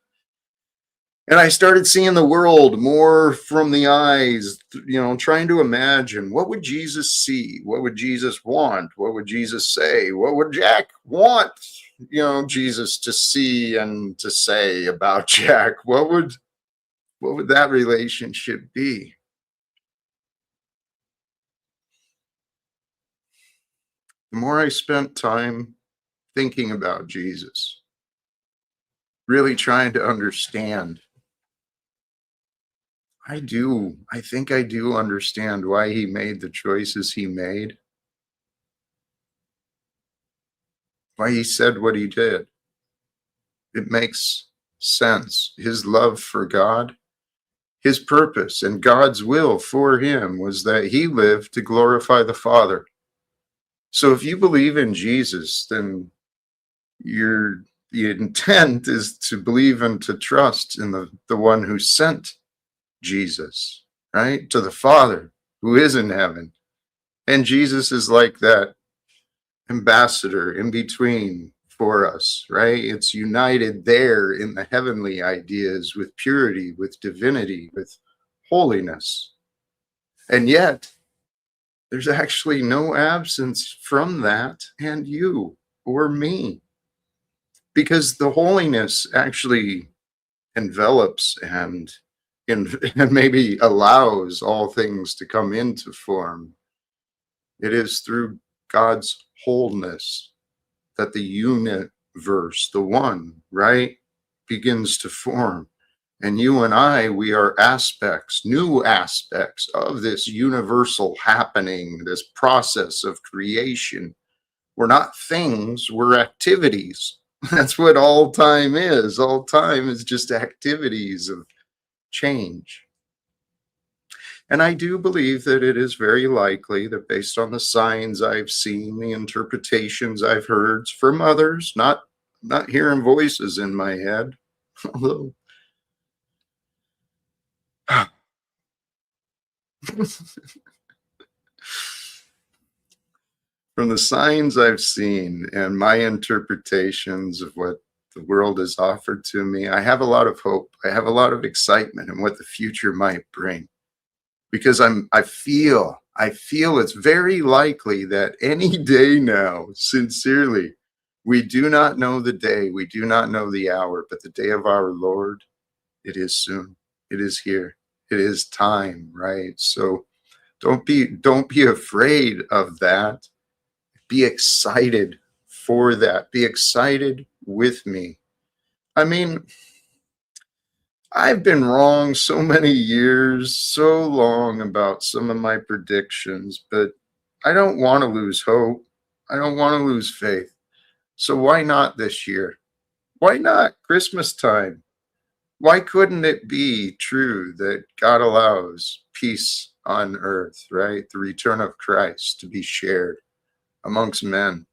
and I started seeing the world more from the eyes, trying to imagine, what would Jesus see? What would Jesus want? What would Jesus say? What would Jack want, Jesus to see and to say about Jack? What would that relationship be? The more I spent time thinking about Jesus, really trying to understand. I do. I think I do understand why he made the choices he made, why he said what he did. It makes sense. His love for God, his purpose, and God's will for him was that he lived to glorify the Father. So if you believe in Jesus, then the intent is to believe and to trust in the one who sent Jesus, right? To the Father who is in heaven. And Jesus is like that ambassador in between for us, right? It's united there in the heavenly ideas with purity, with divinity, with holiness. And yet, there's actually no absence from that and you or me, because the holiness actually envelops and maybe allows all things to come into form. It is through God's wholeness that the universe, the one, right, begins to form. And you and I, we are aspects, new aspects of this universal happening, this process of creation. We're not things, we're activities. That's what all time is. All time is just activities of change. And I do believe that it is very likely that based on the signs I've seen, the interpretations I've heard from others, not hearing voices in my head, although from the signs I've seen and my interpretations of what the world has offered to me, I have a lot of hope. I have a lot of excitement in what the future might bring. Because I feel it's very likely that any day now, sincerely, we do not know the day, we do not know the hour, but the day of our Lord, it is soon. It is here. It is time, right? So don't be afraid of that. Be excited for that. Be excited with me. I mean, I've been wrong so many years, so long about some of my predictions, but I don't want to lose hope. I don't want to lose faith. So why not this year? Why not Christmas time? Why couldn't it be true that God allows peace on earth, right? The return of Christ to be shared amongst men,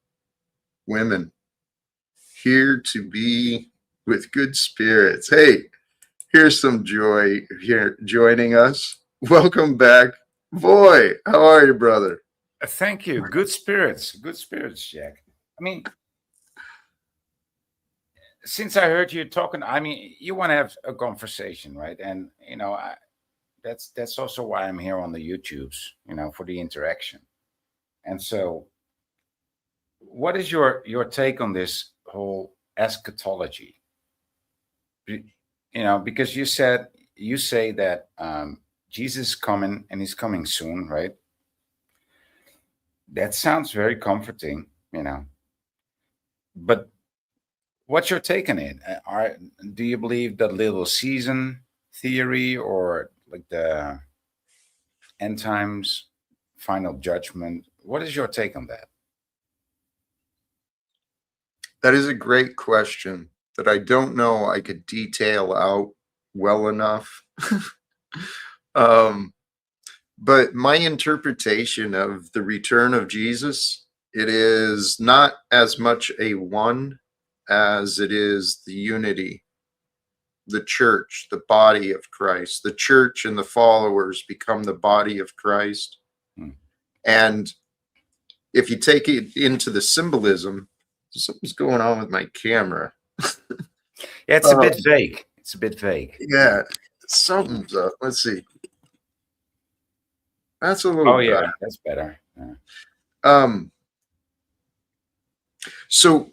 women, here to be with good spirits. Hey, here's some joy here joining us. Welcome back. Boy, how are you, brother? Thank you. Good spirits, Jack. I mean, since I heard you talking, I mean, you want to have a conversation, right? And that's also why I'm here on the YouTubes, for the interaction. And so, what is your take on this whole eschatology? Because you say that Jesus is coming and he's coming soon, right? That sounds very comforting, But what's your take on it? Do you believe the little season theory or like the end times final judgment? What is your take on that? That is a great question that I don't know I could detail out well enough. But my interpretation of the return of Jesus, it is not as much a one as it is the unity, the church, the body of Christ. The church and the followers become the body of Christ. And if you take it into the symbolism, something's going on with my camera. Yeah, it's a bit vague. It's a bit vague. Yeah, something's up. Let's see. That's a little. Oh yeah, that's better. Yeah. So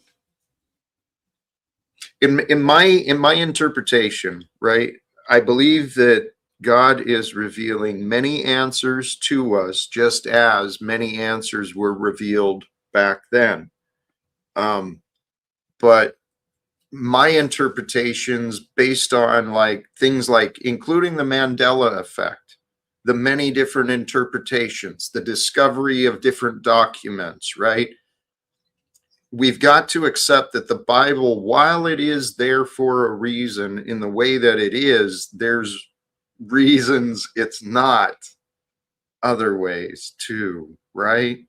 in my interpretation, right, I believe that God is revealing many answers to us, just as many answers were revealed back then. But my interpretations based on like things like including the Mandela effect, the many different interpretations, the discovery of different documents, right? We've got to accept that the Bible, while it is there for a reason in the way that it is, there's reasons it's not other ways too, right?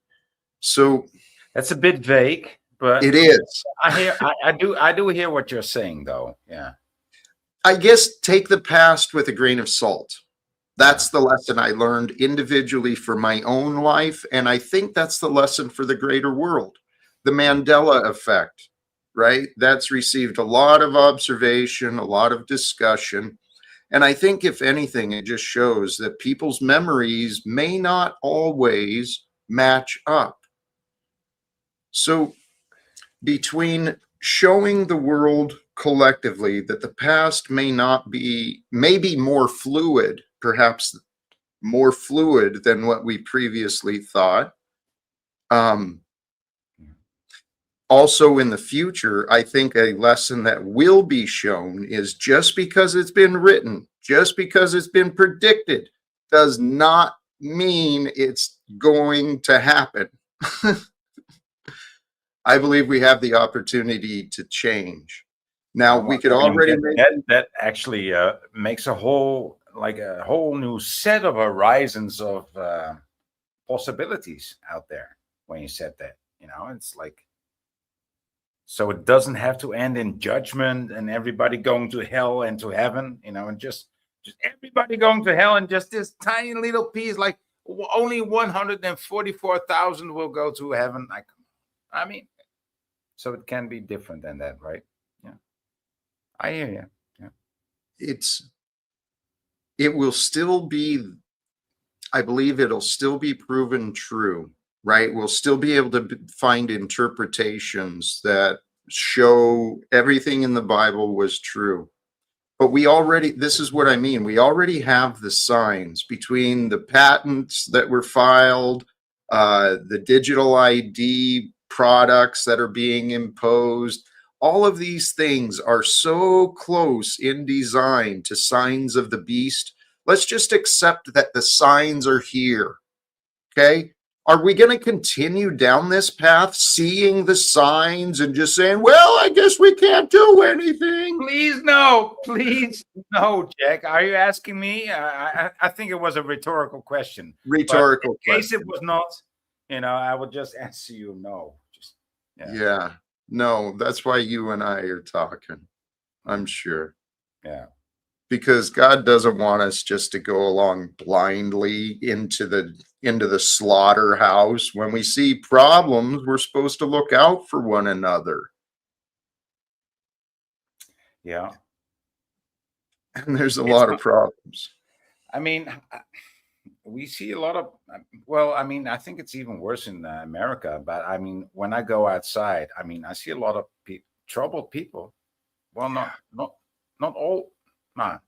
So That's a bit vague, but it is. I do hear what you're saying, though. Yeah. I guess take the past with a grain of salt. That's the lesson I learned individually for my own life. And I think that's the lesson for the greater world. The Mandela effect, right? That's received a lot of observation, a lot of discussion. And I think, if anything, it just shows that people's memories may not always match up. So, between showing the world collectively that the past may be more fluid, perhaps more fluid than what we previously thought. Also in the future, I think a lesson that will be shown is just because it's been written, just because it's been predicted, does not mean it's going to happen. I believe we have the opportunity to change. Now, we could already make that actually makes a whole new set of horizons of possibilities out there when you said that. It's like, so it doesn't have to end in judgment and everybody going to hell and to heaven, and just everybody going to hell, and just this tiny little piece, like only 144,000 will go to heaven. I mean, so it can be different than that, right? Yeah, I hear you. Yeah, it will still be, I believe it'll still be proven true, right? We'll still be able to find interpretations that show everything in the Bible was true. But this is what I mean. We already have the signs between the patents that were filed, the digital ID products that are being imposed. All of these things are so close in design to signs of the beast. Let's just accept that the signs are here. Okay? Are we going to continue down this path, seeing the signs and just saying, well, I guess we can't do anything? Please no, Jack. Are you asking me? I think it was a rhetorical question. Rhetorical question. In case question. It was not, I would just answer you no. Yeah. No, that's why you and I are talking, I'm sure. Yeah. Because God doesn't want us just to go along blindly into the slaughterhouse. When we see problems, we're supposed to look out for one another. Yeah. And there's a lot of problems. I mean, we see a lot of, well, I mean, I think it's even worse in America, but I mean, when I go outside, I mean, I see a lot of troubled people. Well, not all, not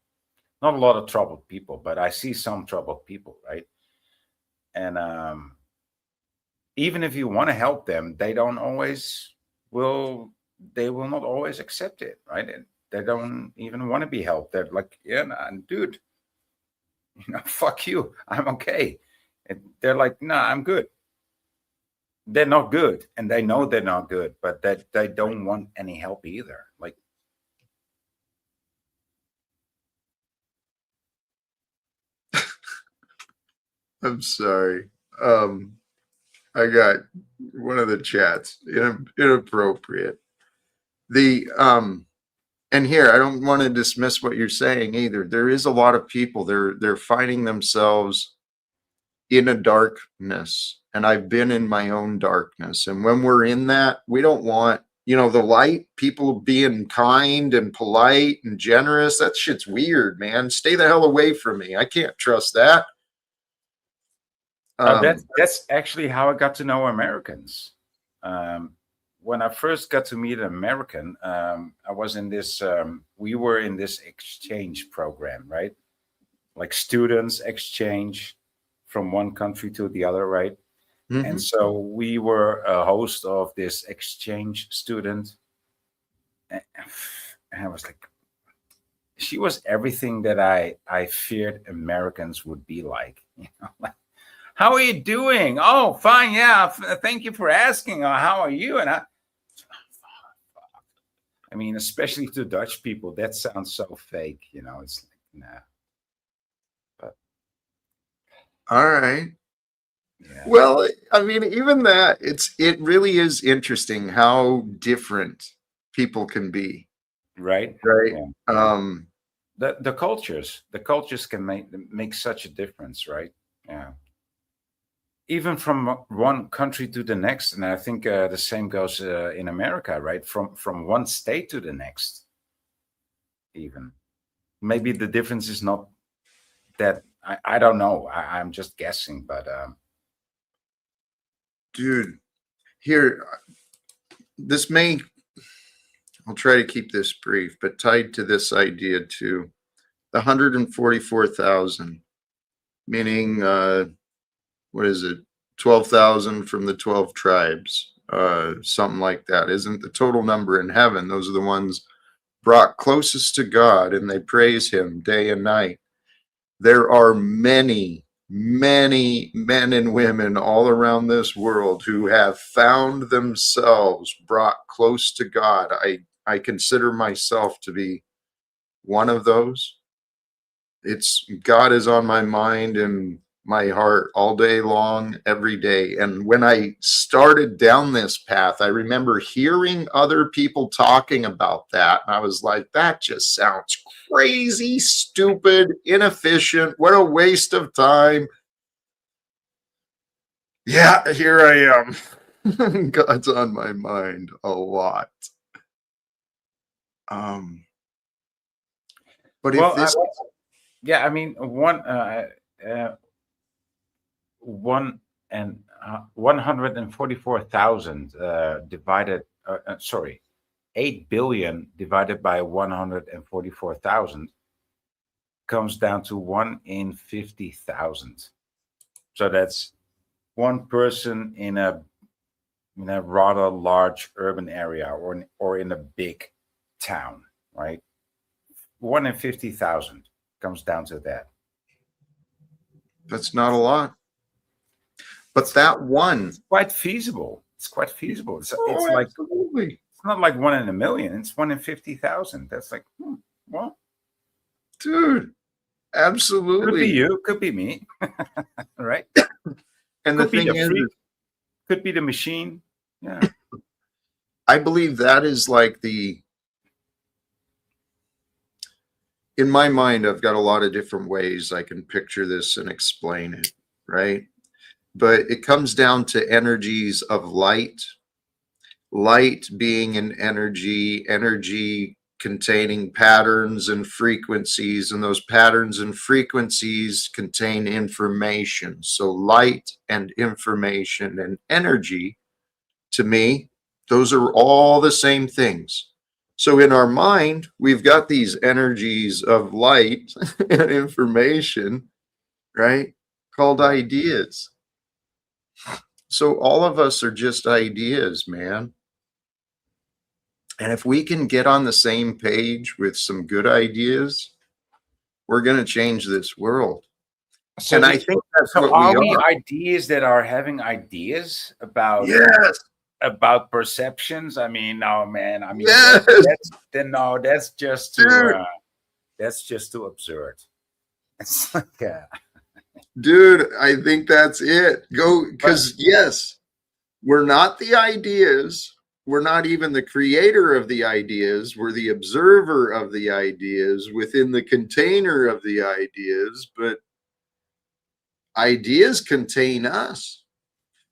a lot of troubled people, but I see some troubled people, right? And even if you want to help them, they will not always accept it, right? And they don't even want to be helped. They're like, yeah, nah, dude, fuck you, I'm okay. And they're like, nah, I'm good. They're not good, and they know they're not good, but that they don't want any help either. Like, I'm sorry. I got one of the chats inappropriate. And here, I don't want to dismiss what you're saying either. There is a lot of people, they're finding themselves in a darkness, and I've been in my own darkness. And when we're in that, we don't want, the light, people being kind and polite and generous. That shit's weird, man. Stay the hell away from me. I can't trust that. That's actually how I got to know Americans. When I first got to meet an American, I was in this, we were in this exchange program, right? Like students exchange from one country to the other, right? Mm-hmm. And so we were a host of this exchange student. and I was like, she was everything that I feared Americans would be like. Like, how are you doing? Oh, fine, yeah. Thank you for asking. How are you? And I mean, especially to Dutch people, that sounds so fake. It's like, nah. But All right. yeah. Well, I mean, even that, it really is interesting how different people can be, Right. right? Yeah. The cultures can make such a difference, right? Yeah. Even from one country to the next, and I think the same goes in America, right? From one state to the next, even. Maybe the difference is not that. I don't know. I'm just guessing, but Dude, here, I'll try to keep this brief, but tied to this idea too, the 144,000, meaning, what is it? 12,000 from the 12 tribes, something like that. Isn't the total number in heaven? Those are the ones brought closest to God, and they praise him day and night. There are many, many men and women all around this world who have found themselves brought close to God. I consider myself to be one of those. It's God is on my mind and my heart all day long, every day. And when I started down this path, I remember hearing other people talking about that. And I was like, that just sounds crazy, stupid, inefficient. What a waste of time. Yeah, here I am. God's on my mind a lot. But well, if this, yeah, I mean, one and 144,000 divided. Sorry, 8 billion divided by 144,000 comes down to 1 in 50,000. So that's one person in a rather large urban area or in a big town, right? 1 in 50,000 comes down to that. that's not a lot. But that one, It's quite feasible. It's oh, like, absolutely. it's not like 1 in a million. It's 1 in 50,000. That's like, well, Dude, absolutely. could be you, could be me, right? And Could the be thing the is, freak, could be the machine. Yeah. I believe that is like in my mind, I've got a lot of different ways I can picture this and explain it, right? But it comes down to energies of light being an energy containing patterns and frequencies, and those patterns and frequencies contain information. So light and information and energy, to me, those are all the same things. So in our mind, we've got these energies of light and information, right? Called ideas. So all of us are just ideas, man. And if we can get on the same page with some good ideas, we're going to change this world. So and I think that's what are we are. ideas that are having ideas about Yes. about perceptions? I mean, no, man. I mean, Yes. that's just Dude. too absurd. It's like, Dude, I think that's it. Go, because yes, we're not the ideas. We're not even the creator of the ideas. We're the observer of the ideas within the container of the ideas, but ideas contain us.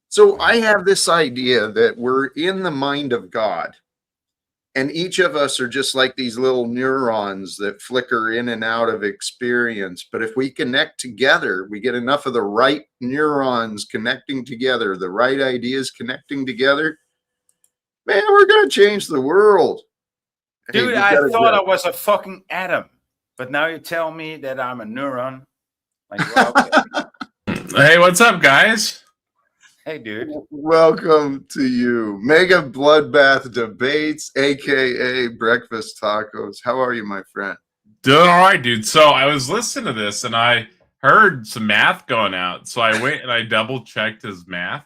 So I have this idea that we're in the mind of God, and each of us are just like these little neurons that flicker in and out of experience. But if we connect together, we get enough of the right neurons connecting together, the right ideas connecting together, man, we're going to change the world. dude, I thought I was a fucking atom, but now you tell me that I'm a neuron. Like, well, okay. Hey, what's up, guys? Hey, dude. Welcome to you. Mega Bloodbath Debates, aka Breakfast Tacos. How are you, my friend? Doing all right, dude. So I was listening to this and I heard some math going out. So I went and I double checked his math.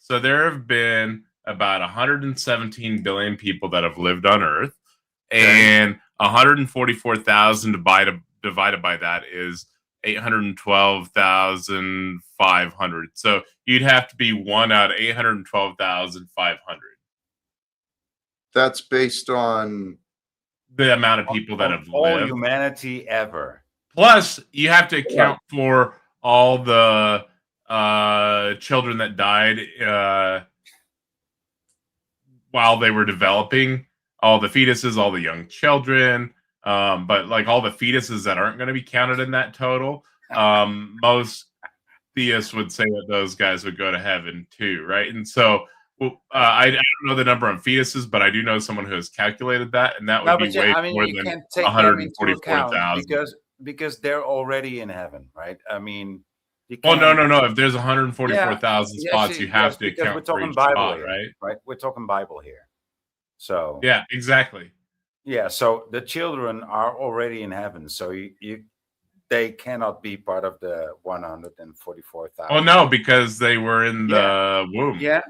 So there have been about 117 billion people that have lived on Earth, and 144,000 divided by that is 812,500. So you'd have to be one out of 812,500. That's based on The amount of people that have all lived. humanity ever. Plus, you have to account for all the children that died while they were developing, all the fetuses, all the young children, but like all the fetuses that aren't going to be counted in that total. Most theists would say that those guys would go to heaven too, right? And so I don't know the number of fetuses, but I do know someone who has calculated that, and that would be way more you than can't take them into account 144,000. because they're already in heaven, right? I mean, Well, no. If there's 144,000 yes, spots, you have to because we're account for talking each Bible spot, here, right? We're talking Bible here. So Yeah, exactly. yeah, so the children are already in heaven, so they cannot be part of the 144,000. Oh no, because they were in the womb. Yeah,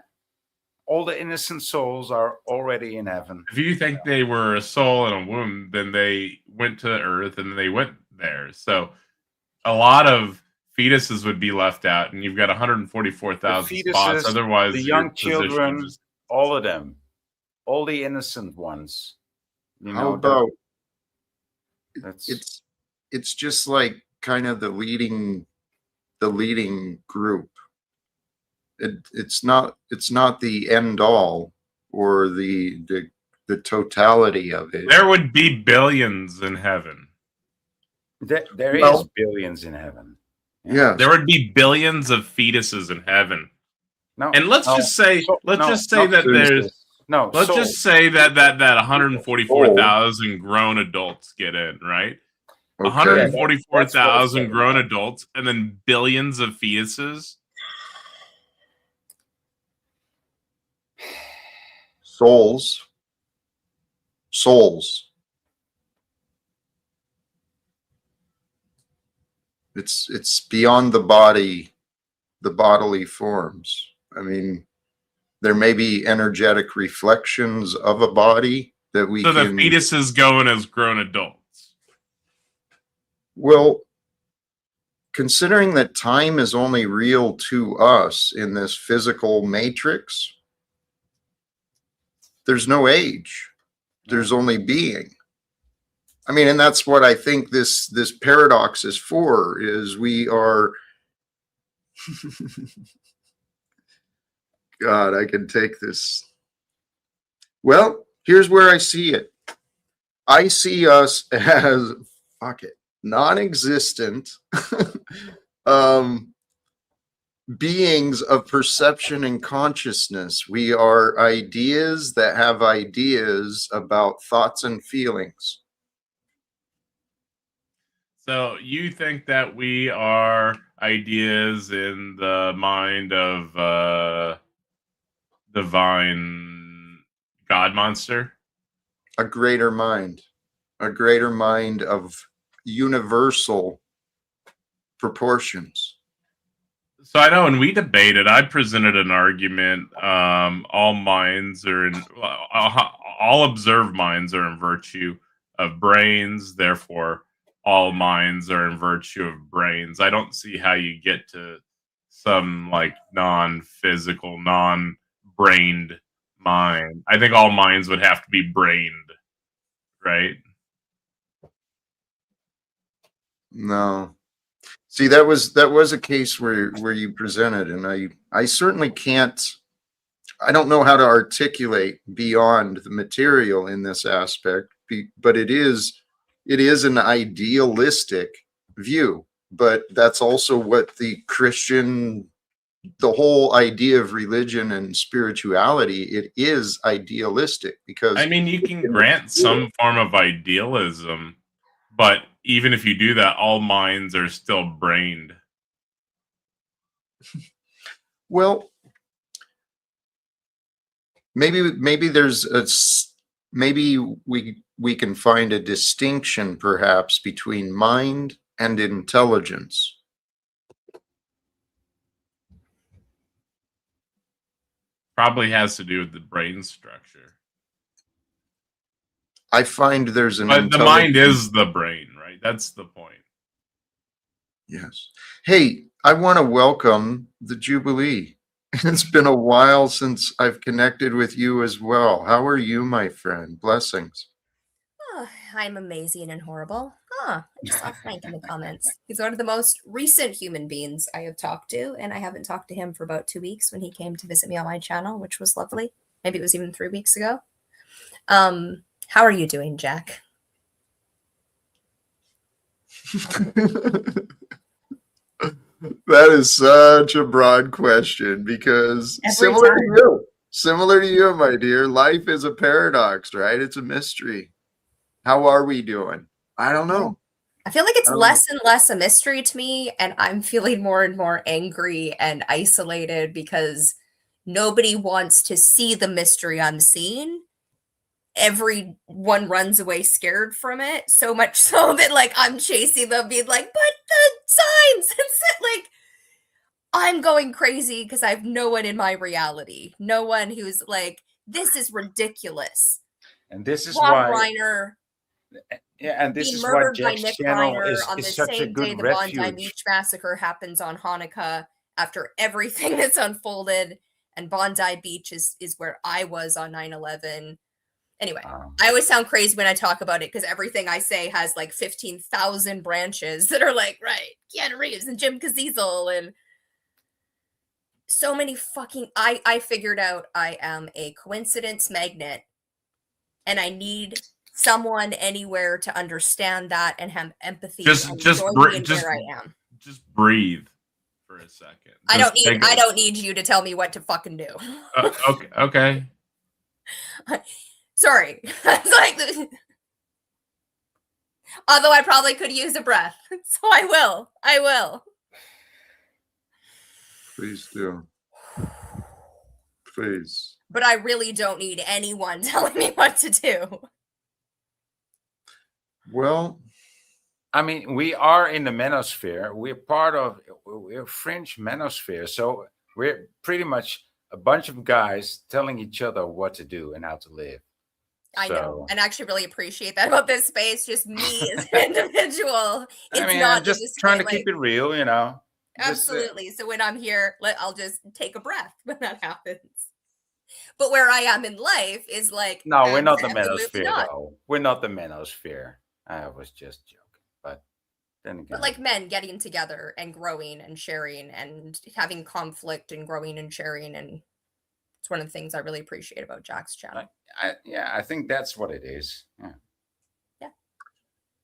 all the innocent souls are already in heaven. If you think they were a soul in a womb, then they went to Earth and they went there. So a lot of fetuses would be left out, and you've got 144,000 spots. Otherwise, the your young children, position all of them, all the innocent ones. You how know, about that's it's just like kind of the leading group. It's not the end all or the totality of it. there would be billions in heaven. there is Well, billions in heaven. Yeah. There would be billions of fetuses in heaven. No, And let's just say that there's no. let's just say that 144,000 grown adults get in, right? Okay. 144,000 grown adults and then billions of fetuses. Souls. It's beyond the body, the bodily forms. I mean, there may be energetic reflections of a body that we So can. the fetuses go in as grown adults. Well, considering that time is only real to us in this physical matrix, there's no age. There's only being. I mean, and that's what I think this paradox is for, is we are God, I can take this. Well, here's where I see it. I see us as non-existent beings of perception and consciousness. We are ideas that have ideas about thoughts and feelings. So you think that we are ideas in the mind of divine God monster? A greater mind of universal proportions. So I know when we debated, I presented an argument. All minds are in, all observed minds are in virtue of brains. Therefore, all minds are in virtue of brains. I don't see how you get to some like non-physical, non-brained mind. I think all minds would have to be brained, right? No. See, that was a case where you presented, and I certainly can't. I don't know how to articulate beyond the material in this aspect, but it is an idealistic view. But that's also what the whole idea of religion and spirituality, it is idealistic, because I mean, you can grant some form of idealism, but even if you do that, all minds are still brained. Well, maybe there's maybe we can find a distinction perhaps between mind and intelligence. Probably has to do with the brain structure. I find there's an But the mind is the brain, right? That's the point. Yes. Hey, I want to welcome the Jubilee. It's been a while since I've connected with you as well. How are you, my friend? Blessings. Oh, I'm amazing and horrible. I just saw Frank in the comments. He's one of the most recent human beings I have talked to, and I haven't talked to him for about 2 weeks when he came to visit me on my channel, which was lovely. Maybe it was even 3 weeks ago. How are you doing, Jack? That is such a broad question because similar to you, my dear, life is a paradox, right? It's a mystery. How are we doing? I don't know. I feel like it's less and less a mystery to me, and I'm feeling more and more angry and isolated because nobody wants to see the mystery I'm seeing. Everyone runs away scared from it, so much so that like I'm chasing them, being like, but the signs, and like I'm going crazy because I have no one in my reality, no one who's like, this is ridiculous. And this is Bob why Reiner and this being is why murdered by Jack's Nick channel Reiner is on the such a same day good the Bondi refuge. Beach massacre happens on Hanukkah after everything that's unfolded, and Bondi Beach is where I was on 9/11. Anyway, I always sound crazy when I talk about it because everything I say has like 15,000 branches that are like, right, Keanu Reeves and Jim Caviezel and so many fucking. I figured out I am a coincidence magnet, and I need someone anywhere to understand that and have empathy and join me in where I am. Just breathe for a second. I don't need you to tell me what to fucking do. Okay. Sorry. It's like, although I probably could use a breath. So I will. Please do. Please. But I really don't need anyone telling me what to do. Well, I mean, we are in the manosphere. We're fringe manosphere. So we're pretty much a bunch of guys telling each other what to do and how to live. I know, and I actually really appreciate that about this space. Just me as an individual. I'm just trying to keep it real, you know. Absolutely. So when I'm here, I'll just take a breath when that happens. But where I am in life is like, no, we're not the manosphere, though. We're not the manosphere. I was just joking, but then again, but like men getting together and growing and sharing and having conflict and growing and sharing, and it's one of the things I really appreciate about Jack's channel. I think that's what it is. Yeah.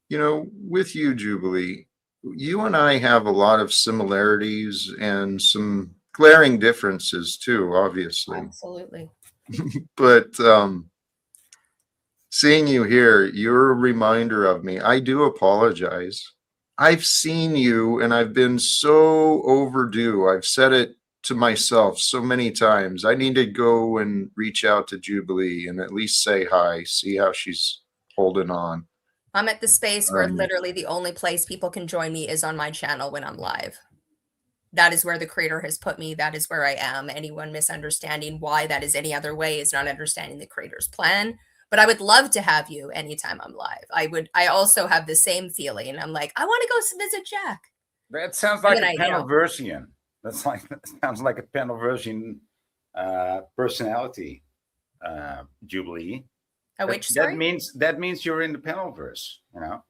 You know, with you, Jubilee, you and I have a lot of similarities and some glaring differences too, obviously. Absolutely. But seeing you here, you're a reminder of me. I do apologize. I've seen you and I've been so overdue. I've said it to myself so many times. I need to go and reach out to Jubilee and at least say hi, see how she's holding on. I'm at the space where literally the only place people can join me is on my channel when I'm live. That is where the creator has put me. That is where I am. Anyone misunderstanding why that is any other way is not understanding the creator's plan. But I would love to have you anytime I'm live. I also have the same feeling. I'm like, I want to go visit Jack. That sounds like a Penelversian. That sounds like a Penelversian personality, Jubilee. Which that means you're in the Penelverse, you know.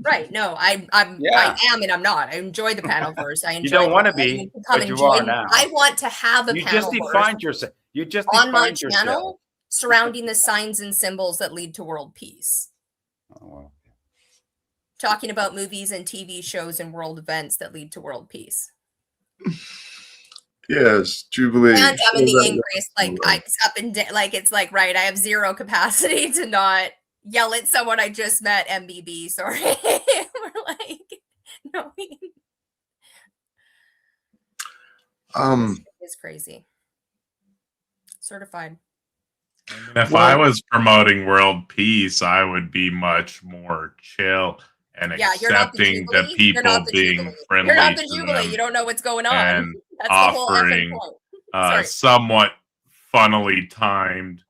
Right. No, I am and I'm not. I enjoy the Panelverse. I enjoy. You don't want to be, but you are now. I want to have a you Panelverse. Just defined yourself. You just on my yourself. channel surrounding the signs and symbols that lead to world peace. Oh, well. Talking about movies and TV shows and world events that lead to world peace. Yes, Jubilee. And I'm in the angriest, like I up and down, like it's like right. I have zero capacity to not yell at someone I just met. MBB, sorry. We're like, no. It's crazy. Certified. If I was promoting world peace, I would be much more chill and Yeah, you're not the accepting the Jubilee. You're not people the being Jubilee. friendly You're not the to Jubilee. them You don't know what's going on. and That's the whole effing offering point. Sorry. somewhat funnily timed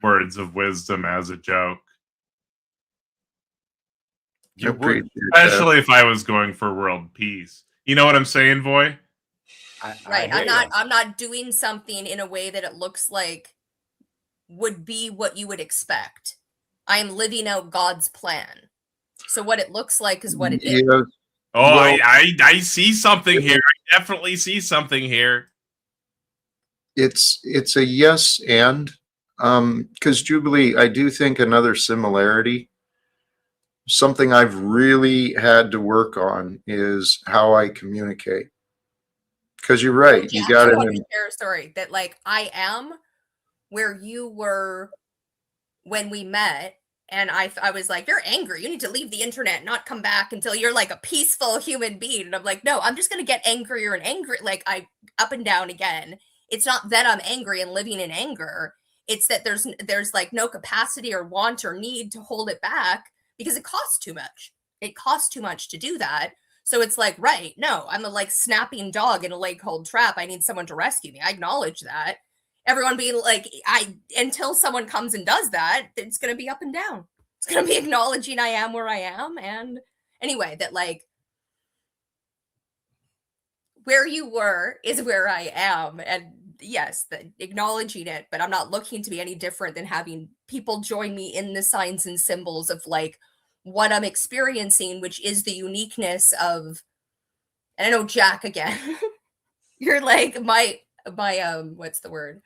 words of wisdom as a joke. You would, especially if I was going for world peace. You know what I'm saying, Voy? Right. I'm not doing something in a way that it looks like would be what you would expect. I am living out God's plan. So what it looks like is what it is. Oh, well, I see something here. I definitely see something here. It's a yes and because Jubilee, I do think another similarity, something I've really had to work on is how I communicate. Because you're right, you got it. Share a story that like I am where you were when we met, and I was like, you're angry. You need to leave the internet, not come back until you're like a peaceful human being. And I'm like, no, I'm just gonna get angrier and angry, like I up and down again. It's not that I'm angry and living in anger. It's that there's like no capacity or want or need to hold it back because it costs too much. It costs too much to do that. So it's like, right, no, I'm a like snapping dog in a leg hold trap. I need someone to rescue me. I acknowledge that. Everyone being like, until someone comes and does that, it's going to be up and down. It's going to be acknowledging I am where I am. And anyway, that like, where you were is where I am. And yes, acknowledging it, but I'm not looking to be any different than having people join me in the signs and symbols of like what I'm experiencing, which is the uniqueness of, and I know Jack again, you're like my what's the word?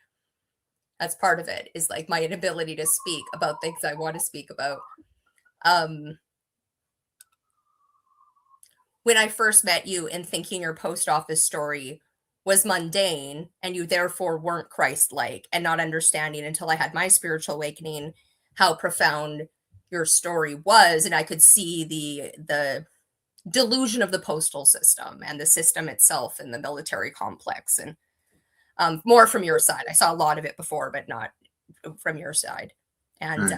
That's part of it, is like my inability to speak about things I want to speak about. When I first met you and thinking your post office story was mundane and you therefore weren't Christ-like, and not understanding until I had my spiritual awakening how profound your story was, and I could see the delusion of the postal system and the system itself and the military complex, and more from your side. I saw a lot of it before, but not from your side. And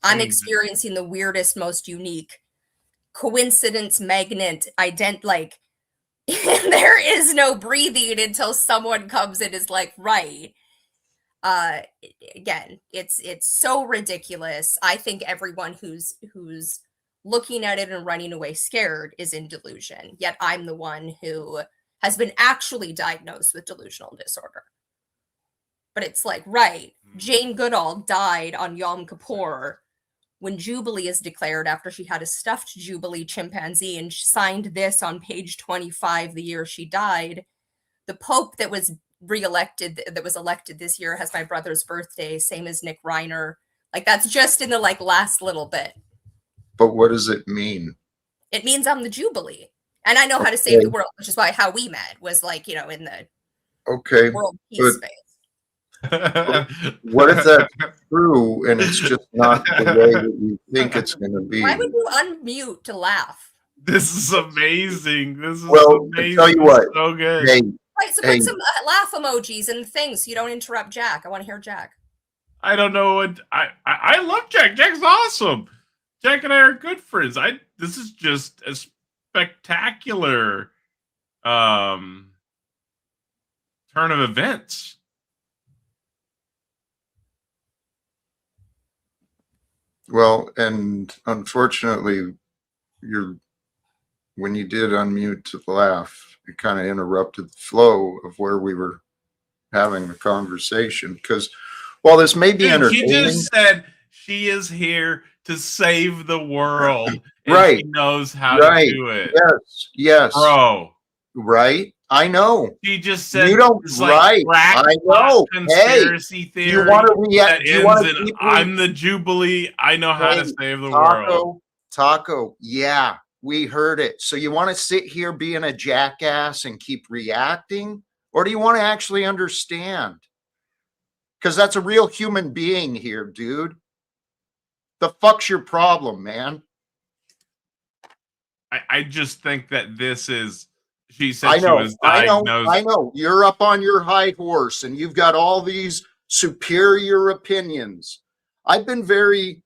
I'm experiencing the weirdest, most unique coincidence magnet like there is no breathing until someone comes and is like, right. Again, it's so ridiculous. I think everyone who's looking at it and running away scared is in delusion. Yet I'm the one who has been actually diagnosed with delusional disorder. But it's like, right, Jane Goodall died on Yom Kippur when Jubilee is declared after she had a stuffed Jubilee chimpanzee and signed this on page 25 the year she died. The Pope that was elected this year has my brother's birthday, same as Nick Reiner. Like, that's just in the like last little bit. But what does it mean? It means I'm the Jubilee. And I know how to save the world, which is why how we met was like, in the world peace space. What if that's true and it's just not the way that you think it's going to be? Why would you unmute to laugh? This is amazing. This is amazing. Tell you what, so good. Hey, right, so put some laugh emojis and things so you don't interrupt Jack. I want to hear Jack. I don't know what I love Jack. Jack's awesome. Jack and I are good friends. This is just a spectacular turn of events. Well, and unfortunately, when you did unmute to laugh, it kind of interrupted the flow of where we were having the conversation. Because while this may be entertaining, she just said she is here to save the world. And right? She knows how to do it. Yes, bro. Right? I know. She just said you don't. Right? I know. Conspiracy theory. You want to react? You want to? I'm the Jubilee. I know how to save the world. Taco. Yeah, we heard it. So you want to sit here being a jackass and keep reacting, or do you want to actually understand? Because that's a real human being here, dude. The fuck's your problem, man? I just think that this is She said she was diagnosed. I know. You're up on your high horse and you've got all these superior opinions. I've been very.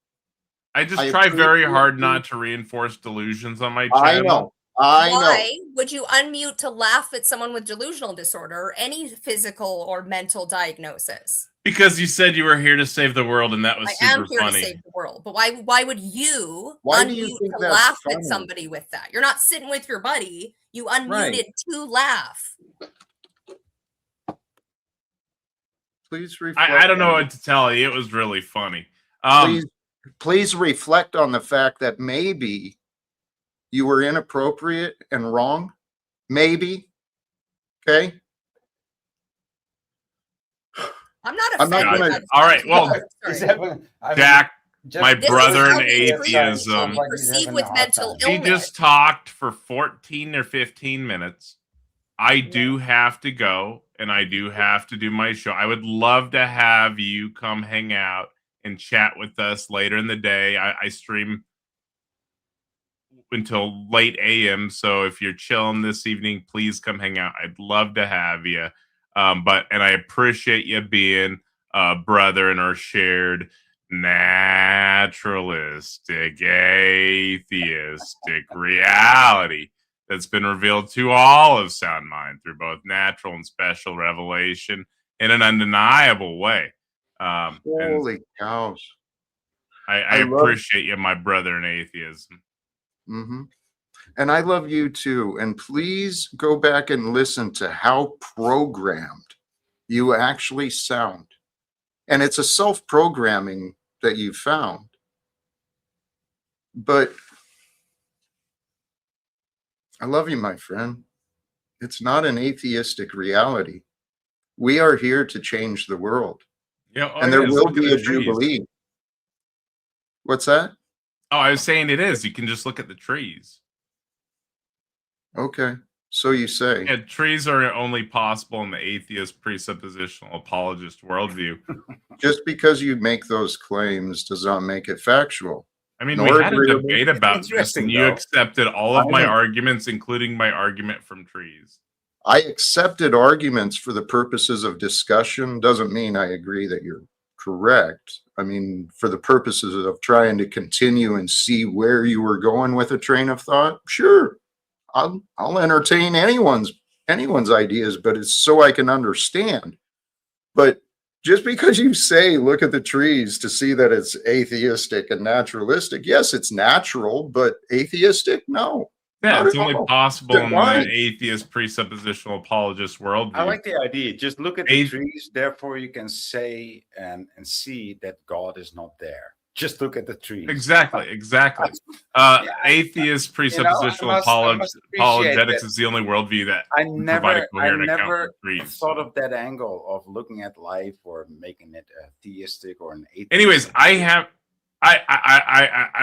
I just try very hard not to reinforce delusions on my channel. I know. Why would you unmute to laugh at someone with delusional disorder or any physical or mental diagnosis? Because you said you were here to save the world, and that was super funny. I am here to save the world, but why would you Why unmute do you think to that's laugh funny? at somebody with that? You're not sitting with your buddy. You unmuted Right. to laugh. Please reflect. I don't know what to tell you. It was really funny. Please reflect on the fact that maybe you were inappropriate and wrong. Maybe. Okay. I'm not I'm not offended. gonna- All right. Well, Jack, my This is brother how in we atheism. we perceive with mental He illness. just talked for 14 or 15 minutes. I do have to go, and I do have to do my show. I would love to have you come hang out and chat with us later in the day. I stream until late AM, so if you're chilling this evening, please come hang out. I'd love to have you. And I appreciate you being a brother in our shared naturalistic, atheistic reality that's been revealed to all of Sound Mind through both natural and special revelation in an undeniable way. Holy cows. I appreciate you, my brother in atheism. Mm-hmm. And I love you too. And please go back and listen to how programmed you actually sound. And it's a self-programming that you found. But I love you, my friend. It's not an atheistic reality. We are here to change the world. Yeah, and there will be a jubilee. What's that? Oh, I was saying it is. You can just look at the trees. Okay. So you say. Yeah, trees are only possible in the atheist presuppositional apologist worldview. Just because you make those claims does not make it factual. I mean, we had a debate about this, and you accepted all of my arguments, including my argument from trees. I accepted arguments for the purposes of discussion. Doesn't mean I agree that you're correct. I mean, for the purposes of trying to continue and see where you were going with a train of thought, sure. I'll entertain anyone's ideas, but it's so I can understand. But just because you say look at the trees to see that it's atheistic and naturalistic, yes, it's natural, but atheistic, no. Yeah, it's only possible in the atheist presuppositional apologist worldview. I like the idea. Just look at the trees, therefore you can say and see that God is not there. Just look at the trees. Exactly. Atheist presuppositional apologetics is the only worldview that I never trees. thought of that angle of looking at life or making it theistic or an atheist. Anyways, I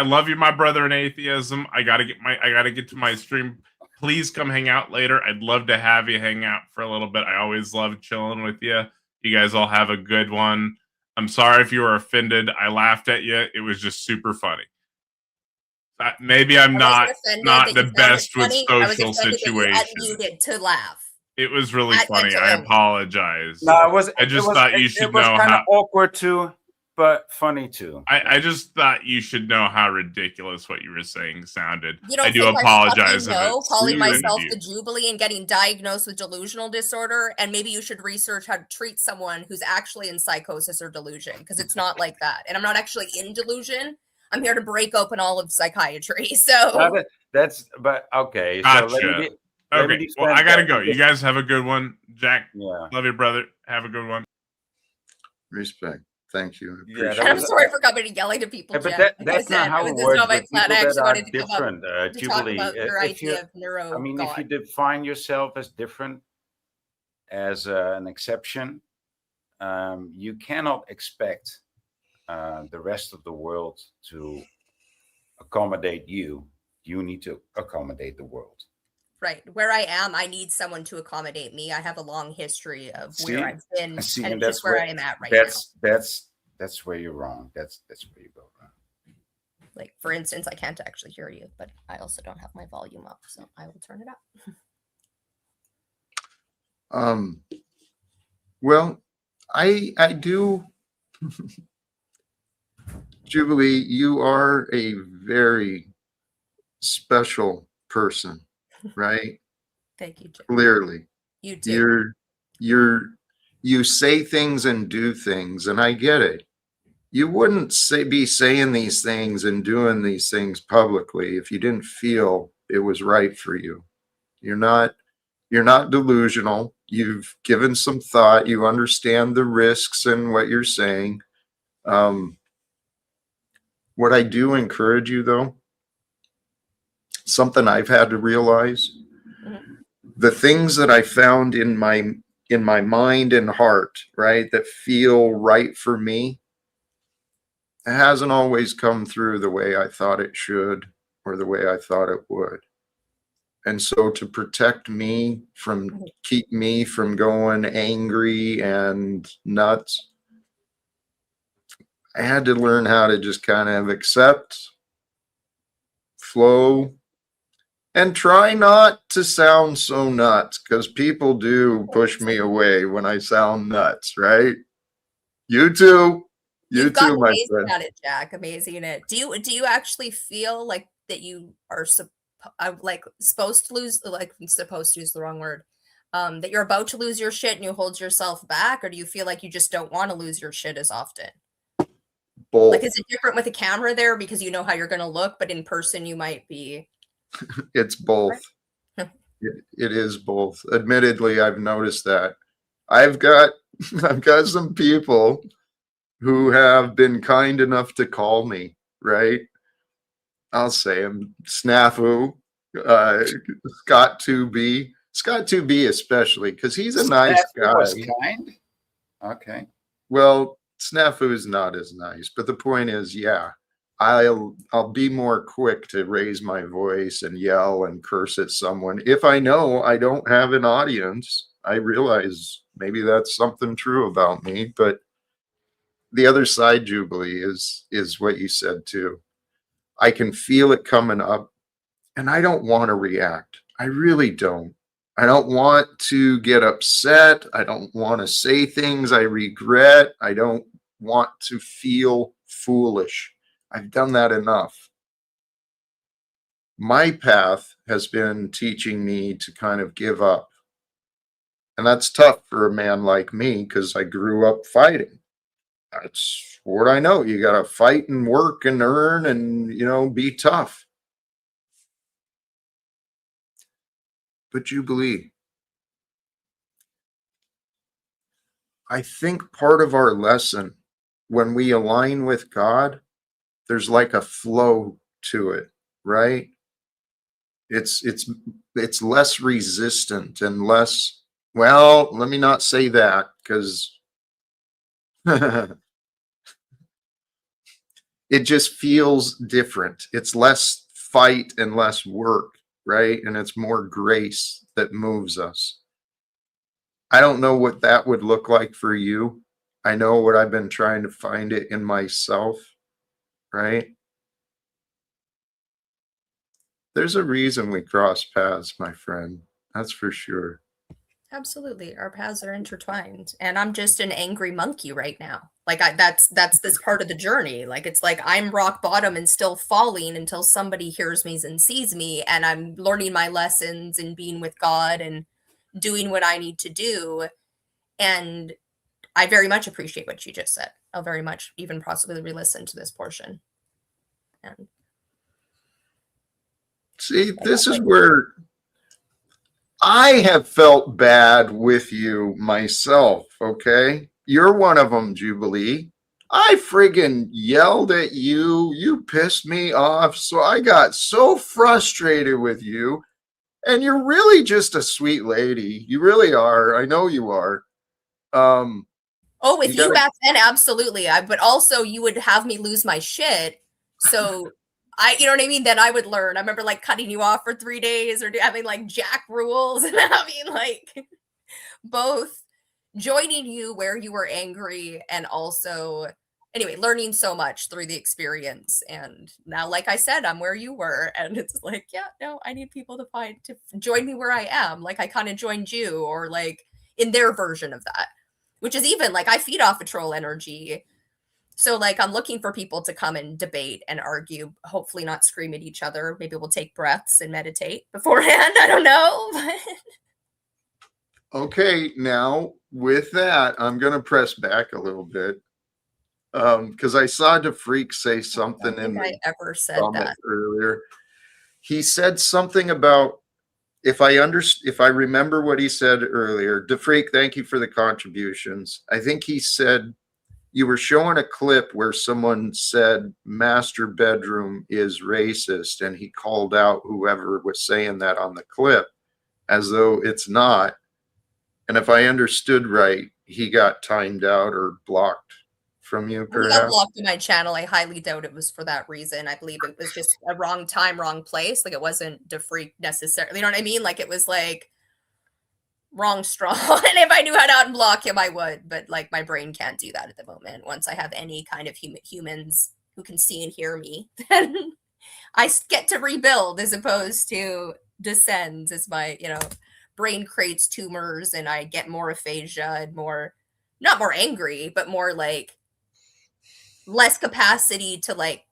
love you, my brother in atheism. I gotta get to my stream. Please come hang out later. I'd love to have you hang out for a little bit. I always love chilling with you. You guys all have a good one. I'm sorry if you were offended. I laughed at you. It was just super funny. Maybe I'm not the best with social situations. Unmuted to laugh. It was really funny. I apologize. No, I just thought you should know how. It was kind of awkward too, but funny too. I just thought you should know how ridiculous what you were saying sounded. You don't I do think apologize. Calling myself the Jubilee and getting diagnosed with delusional disorder, and maybe you should research how to treat someone who's actually in psychosis or delusion, because it's not like that. And I'm not actually in delusion. I'm here to break open all of psychiatry. So but okay. Gotcha. So okay. Well, I gotta go. You guys have a good one, Jack. Yeah. Love you, brother. Have a good one. Respect. Thank you. And I'm sorry for coming and yelling to people. But Jack. that's not how it This is works. not my plan. I actually wanted to different, come up to talk about your idea of neuro. I mean, if you define yourself as different, as an exception, you cannot expect the rest of the world to accommodate you. You need to accommodate the world. Right. Where I am, I need someone to accommodate me. I have a long history of where I've been, and that's where I am at right now. That's where you're wrong. That's where you go wrong. Like, for instance, I can't actually hear you, but I also don't have my volume up, so I will turn it up. Well, I do. Jubilee, you are a very special person, right? Thank you, Jim. Clearly, You too. you're you say things and do things, and I get it. You wouldn't be saying these things and doing these things publicly if you didn't feel it was right for you. You're not you're not delusional. You've given some thought. You understand the risks and what you're saying. Um, what I do encourage you, though, something I've had to realize, the things that I found in my mind and heart, right, that feel right for me, it hasn't always come through the way I thought it should or the way I thought it would. And so to protect me from keep me from going angry and nuts, I had to learn how to just kind of accept, flow, and try not to sound so nuts, because people do push me away when I sound nuts, right? You too. You You've got too, my amazing friend. at it, Jack. Amazing at it. Do you actually feel like that you are like supposed to lose? Like supposed to use the wrong word. That you're about to lose your shit and you hold yourself back, or do you feel like you just don't want to lose your shit as often? Both. Like, is it different with a camera there because you know how you're going to look, but in person you might be? It's both. It is both. Admittedly, I've noticed that. I've got I've got some people who have been kind enough to call me, right? I'll say him, Snafu, Scott 2B especially, because he's a nice Snafu was guy. kind. Okay. Well, Snafu is not as nice, but the point is, yeah, I'll be more quick to raise my voice and yell and curse at someone if I know I don't have an audience. I realize maybe that's something true about me, but the other side, Jubilee, is what you said too. I can feel it coming up, and I don't want to react. I really don't. I don't want to get upset. I don't want to say things I regret. I don't want to feel foolish. I've done that enough. My path has been teaching me to kind of give up. And that's tough for a man like me because I grew up fighting. That's what I know. You got to fight and work and earn and, be tough. But Jubilee, I think part of our lesson, when we align with God, there's like a flow to it, right? It's less resistant and less, well, let me not say that, because it just feels different. It's less fight and less work, right? And it's more grace that moves us. I don't know what that would look like for you. I know what I've been trying to find it in myself, right? There's a reason we cross paths, my friend. That's for sure. Absolutely. Our paths are intertwined. And I'm just an angry monkey right now. Like that's this part of the journey. Like it's like I'm rock bottom and still falling until somebody hears me and sees me, and I'm learning my lessons and being with God and doing what I need to do. And I very much appreciate what you just said. I'll very much even possibly re-listen to this portion. And see, this is where I have felt bad with you myself, okay? You're one of them, Jubilee. I friggin' yelled at you. You pissed me off. So I got so frustrated with you. And you're really just a sweet lady. You really are. I know you are. Oh, with you back then, absolutely. But also you would have me lose my shit. So you know what I mean? Then I would learn. I remember like cutting you off for 3 days or having like Jack rules and having like both joining you where you were angry and also anyway, learning so much through the experience. And now, like I said, I'm where you were. And it's like, yeah, no, I need people to join me where I am. Like I kind of joined you, or like, in their version of that, which is even like I feed off of troll energy. So like I'm looking for people to come and debate and argue, hopefully not scream at each other. Maybe we'll take breaths and meditate beforehand. I don't know. Okay, now with that, I'm going to press back a little bit because I saw DeFreak say something I don't in think the I ever said comment that. earlier. He said something about if I remember what he said earlier. DeFreak, thank you for the contributions. I think he said you were showing a clip where someone said master bedroom is racist, and he called out whoever was saying that on the clip as though it's not. And if I understood right, he got timed out or blocked from you, He got perhaps? blocked on my channel. I highly doubt it was for that reason. I believe it was just a wrong time, wrong place. Like it wasn't DeFreak necessarily. You know what I mean? Like it was like wrong straw. And if I knew how to unblock him, I would. But like my brain can't do that at the moment. Once I have any kind of humans who can see and hear me, then I get to rebuild as opposed to descends as my, brain creates tumors and I get more aphasia and more, not more angry, but more like less capacity to like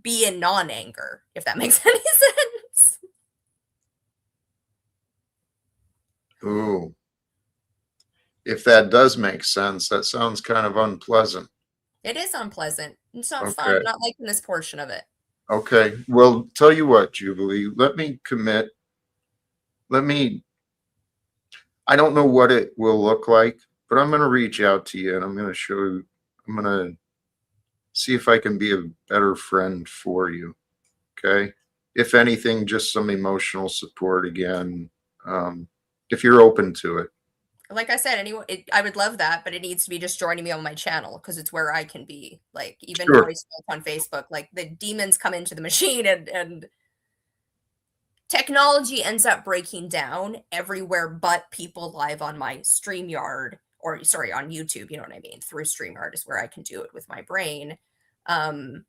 be in non-anger, if that makes any sense. Ooh. If that does make sense, that sounds kind of unpleasant. It is unpleasant. It's not fun. Okay. I'm not liking this portion of it. Okay. Well, tell you what, Jubilee, let me commit. I don't know what it will look like, but I'm going to reach out to you and I'm going to show you, I'm going to see if I can be a better friend for you. Okay. If anything, just some emotional support again. If you're open to it. Like I said, I would love that, but it needs to be just joining me on my channel because it's where I can be. Like even Sure. voice notes on Facebook, like the demons come into the machine and technology ends up breaking down everywhere but people live on my StreamYard or sorry, on YouTube, you know what I mean? Through StreamYard is where I can do it with my brain. And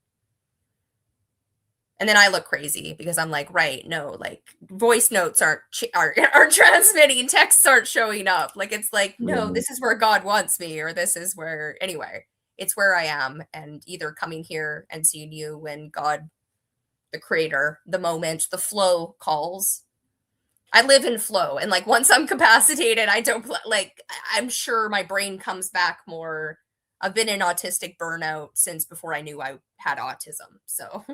then I look crazy because I'm like, right, no, like voice notes aren't transmitting, texts aren't showing up. Like it's like, no, this is where God wants me, or this is where anyway, it's where I am, and either coming here and seeing you when God, the creator, the moment, the flow calls. I live in flow, and like once I'm capacitated, I don't like. I'm sure my brain comes back more. I've been in autistic burnout since before I knew I had autism, so.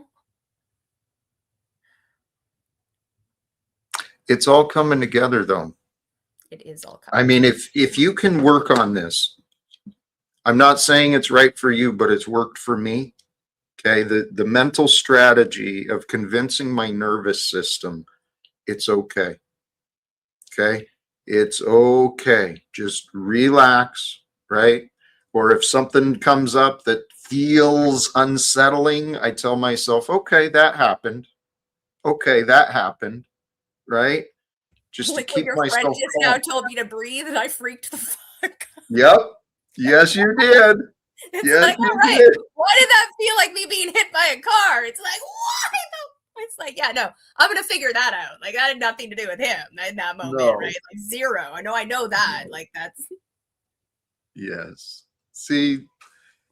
It's all coming together though. It is all coming. I mean, if you can work on this, I'm not saying it's right for you, but it's worked for me. Okay. The mental strategy of convincing my nervous system, it's okay. Okay. It's okay. Just relax. Right. Or if something comes up that feels unsettling, I tell myself, okay, that happened. Okay, that happened. Right. Just like to keep your friend myself just calm. now told me to breathe and I freaked the fuck. Yep. Yes, you did. It's Yes, like, you all right, did. why did that feel like me being hit by a car? It's like, why? It's like, yeah, no, I'm gonna figure that out. Like, that had nothing to do with him in that moment, No. right? Like zero. I know that. Like that's Yes. See,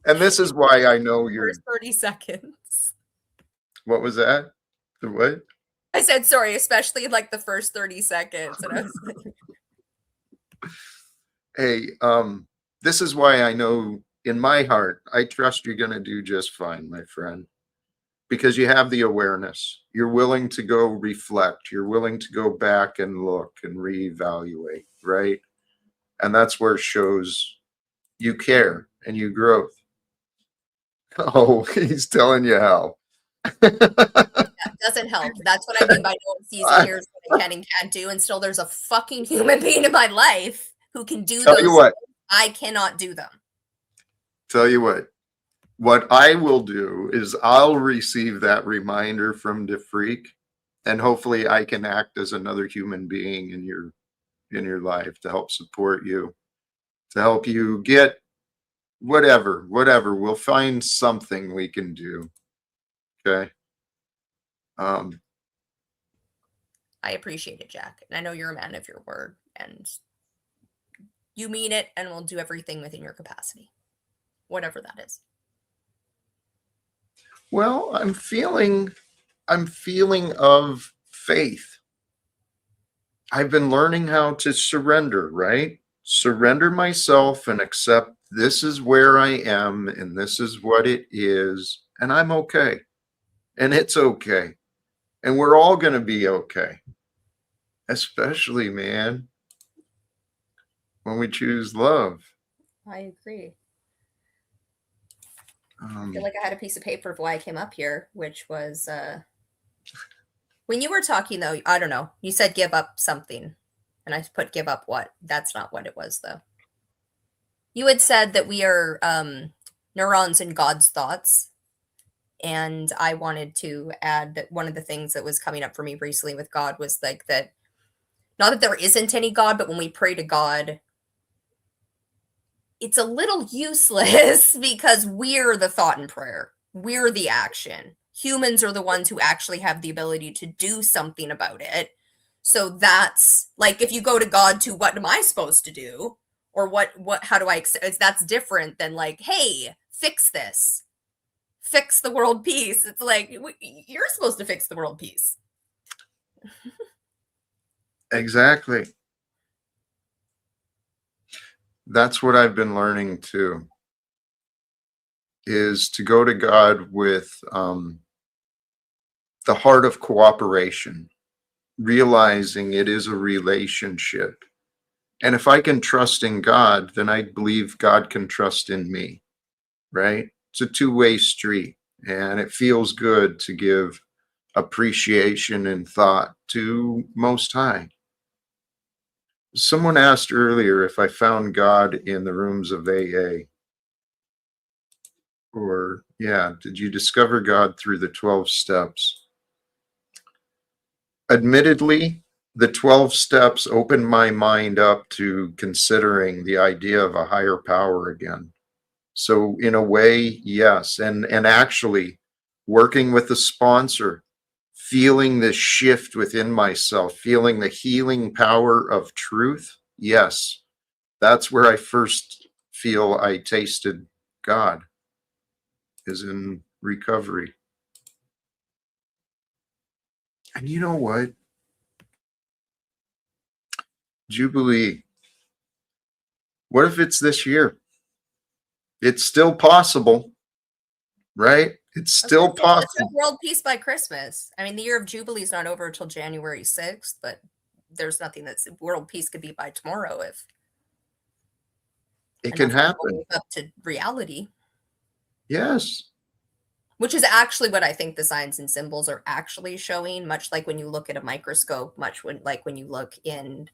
and this is why I know you're. first 30 seconds. What was that? The what? I said sorry, especially like the first 30 seconds. And I was like, Hey, this is why I know in my heart, I trust you're going to do just fine, my friend, because you have the awareness. You're willing to go reflect. You're willing to go back and look and reevaluate, right? And that's where it shows you care and you growth. Oh, he's telling you how. that doesn't help. That's what I mean by no one sees and hears what I can and can't do. And still there's a fucking human being in my life who can do Tell those you what. things. I cannot do them. Tell you what I will do is I'll receive that reminder from DeFreak, and hopefully I can act as another human being in your life to help support you, to help you get whatever. We'll find something we can do. Okay. I appreciate it, Jack. And I know you're a man of your word. And You mean it, and we'll do everything within your capacity, whatever that is. Well, I'm feeling of faith. I've been learning how to surrender, right? Surrender myself and accept this is where I am and this is what it is, and I'm okay. And it's okay. And we're all going to be okay. Especially, man, when we choose love. I agree. I feel like I had a piece of paper of why I came up here, which was when you were talking, though, I don't know, you said give up something, and I put give up what? That's not what it was, though. You had said that we are neurons in God's thoughts, and I wanted to add that one of the things that was coming up for me recently with God was like that, not that there isn't any God, but when we pray to God, it's a little useless because we're the thought and prayer. We're the action. Humans are the ones who actually have the ability to do something about it. So that's like, if you go to God to what am I supposed to do? Or how do I, that's different than like, hey, fix this. Fix the world peace. It's like, you're supposed to fix the world peace. Exactly. That's what I've been learning too, is to go to God with the heart of cooperation, realizing it is a relationship. And if I can trust in God, then I believe God can trust in me, right? It's a two-way street, and it feels good to give appreciation and thought to Most High. Someone asked earlier if I found God in the rooms of AA. Or, yeah, did you discover God through the 12 steps? Admittedly, the 12 steps opened my mind up to considering the idea of a higher power again. So in a way, yes. And actually working with a sponsor, feeling the shift within myself, feeling the healing power of truth. Yes. That's where I first feel I tasted God, is in recovery. And you know what? Jubilee. What if it's this year? It's still possible, right? It's still Let's possible. have world peace by Christmas. I mean, the year of Jubilee is not over until January 6th, but there's nothing that's world peace could be by tomorrow if it can happen. Up to reality. Yes. Which is actually what I think the signs and symbols are actually showing, much like when you look at a microscope, when you look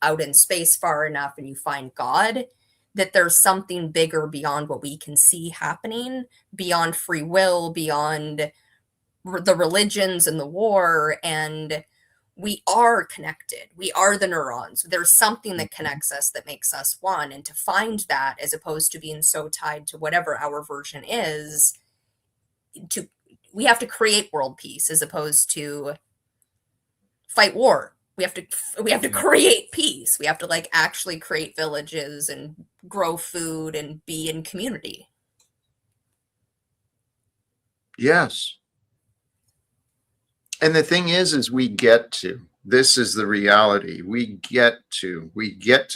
out in space far enough and you find God, that there's something bigger beyond what we can see happening, beyond free will, beyond the religions and the war, and we are connected. We are the neurons. There's something that connects us that makes us one, and to find that, as opposed to being so tied to whatever our version is, we have to create world peace as opposed to fight war. We have to create peace. We have to actually create villages and grow food and be in community. Yes. And the thing is we get to. This is the reality. We get to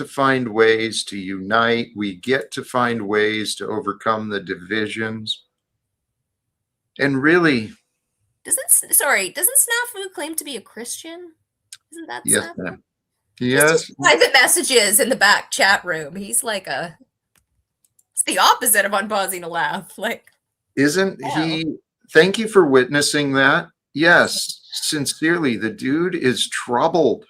find ways to unite. We get to find ways to overcome the divisions. And really, doesn't Snafu claim to be a Christian? Isn't that yes, Snafu? ma'am. Yes. Private messages in the back chat room. He's it's the opposite of unpausing to laugh. Isn't he? Thank you for witnessing that. Yes, sincerely, the dude is troubled.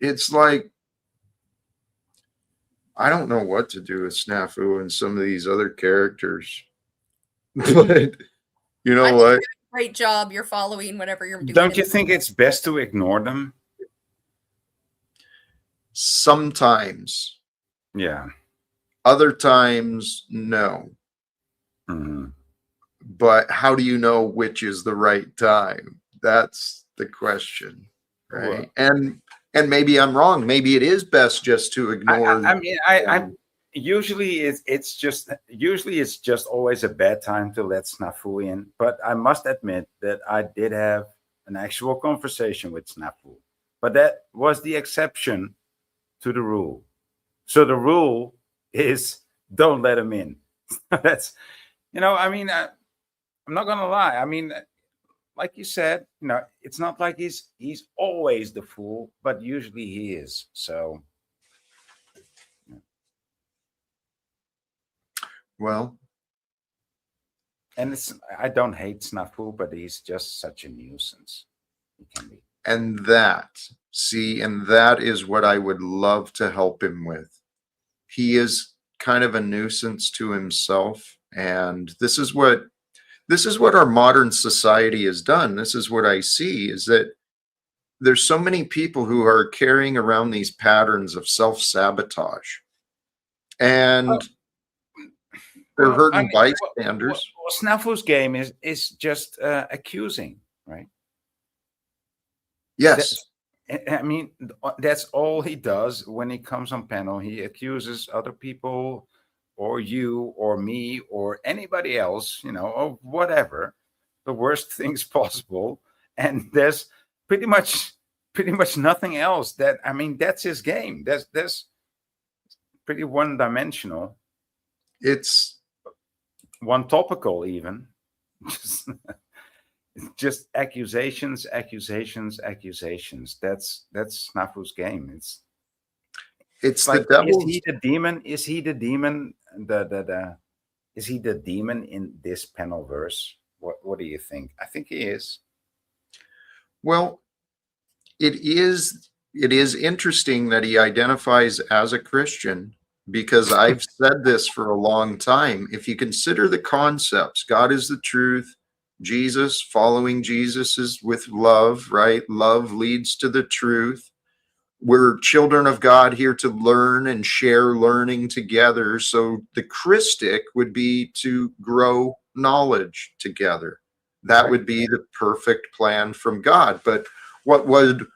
It's like, I don't know what to do with Snafu and some of these other characters. But you know what? Great job. You're following whatever you're doing. Don't you think it's best to ignore them? Sometimes. Yeah. Other times, no. Mm-hmm. But how do you know which is the right time? That's the question, right? Well, and And maybe I'm wrong. Maybe it is best just to ignore. I mean, I usually it's just always a bad time to let Snafu in. But I must admit that I did have an actual conversation with Snafu, but that was the exception to the rule. So the rule is don't let him in. That's, I mean, I'm not gonna lie. I mean, like you said, it's not like he's always the fool, but usually he is. So, Well, and I don't hate Snafu, but he's just such a nuisance. He can be. and that is what I would love to help him with. He is kind of a nuisance to himself, and this is what our modern society has done. This is what I see, is that there's so many people who are carrying around these patterns of self-sabotage, and they're hurting bystanders. Snafu's game is just accusing, right? Yes. I mean, that's all he does when he comes on panel. He accuses other people, or you, or me, or anybody else, of whatever, the worst things possible. And there's pretty much nothing else. That's his game. That's pretty one-dimensional. It's one topical, even. Just accusations. That's Snafu's game. It's like, the devil. Is he the demon? Is he the demon? Is he the demon in this panel verse? What do you think? I think he is. Well, it is interesting that he identifies as a Christian, because I've said this for a long time. If you consider the concepts, God is the truth, Jesus, following Jesus is with love, right? Love leads to the truth. We're children of God here to learn and share learning together. So the Christic would be to grow knowledge together. That would be the perfect plan from God. But what would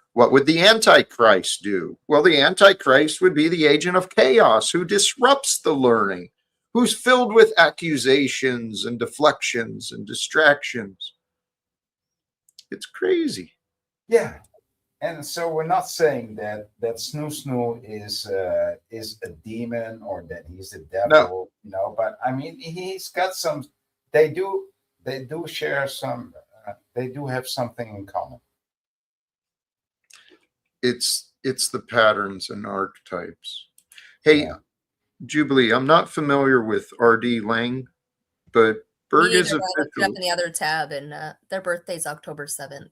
the Antichrist do? Well, the Antichrist would be the agent of chaos who disrupts the learning, who's filled with accusations and deflections and distractions. It's crazy. Yeah. And so we're not saying that Snoo Snoo is a demon, or that he's the devil, but I mean, he's got some, they do share some, they do have something in common. It's the patterns and archetypes. Hey, Jubilee, I'm not familiar with R.D. Lang, but Berg is I looked it up in the other tab, and their birthday's October 7th,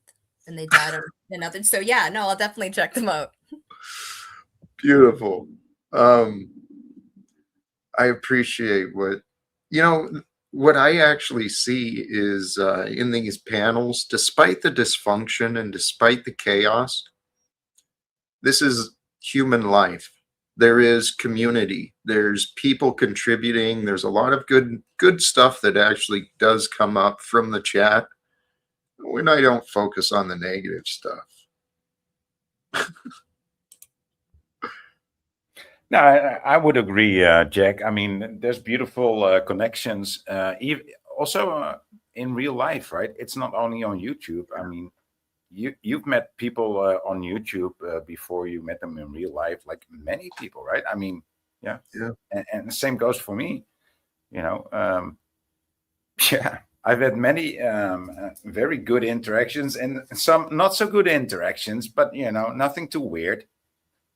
and they died of nothing. So yeah, no, I'll definitely check them out. Beautiful. I appreciate what I actually see is in these panels, despite the dysfunction and despite the chaos, this is human life. There is community. There's people contributing. There's a lot of good stuff that actually does come up from the chat when I don't focus on the negative stuff. No, I would agree, Jack. I mean, there's beautiful connections, also in real life, right? It's not only on YouTube. I mean, you've met people on YouTube before you met them in real life, like many people, right? I mean, yeah. And the same goes for me. Yeah, I've had many very good interactions and some not so good interactions, but nothing too weird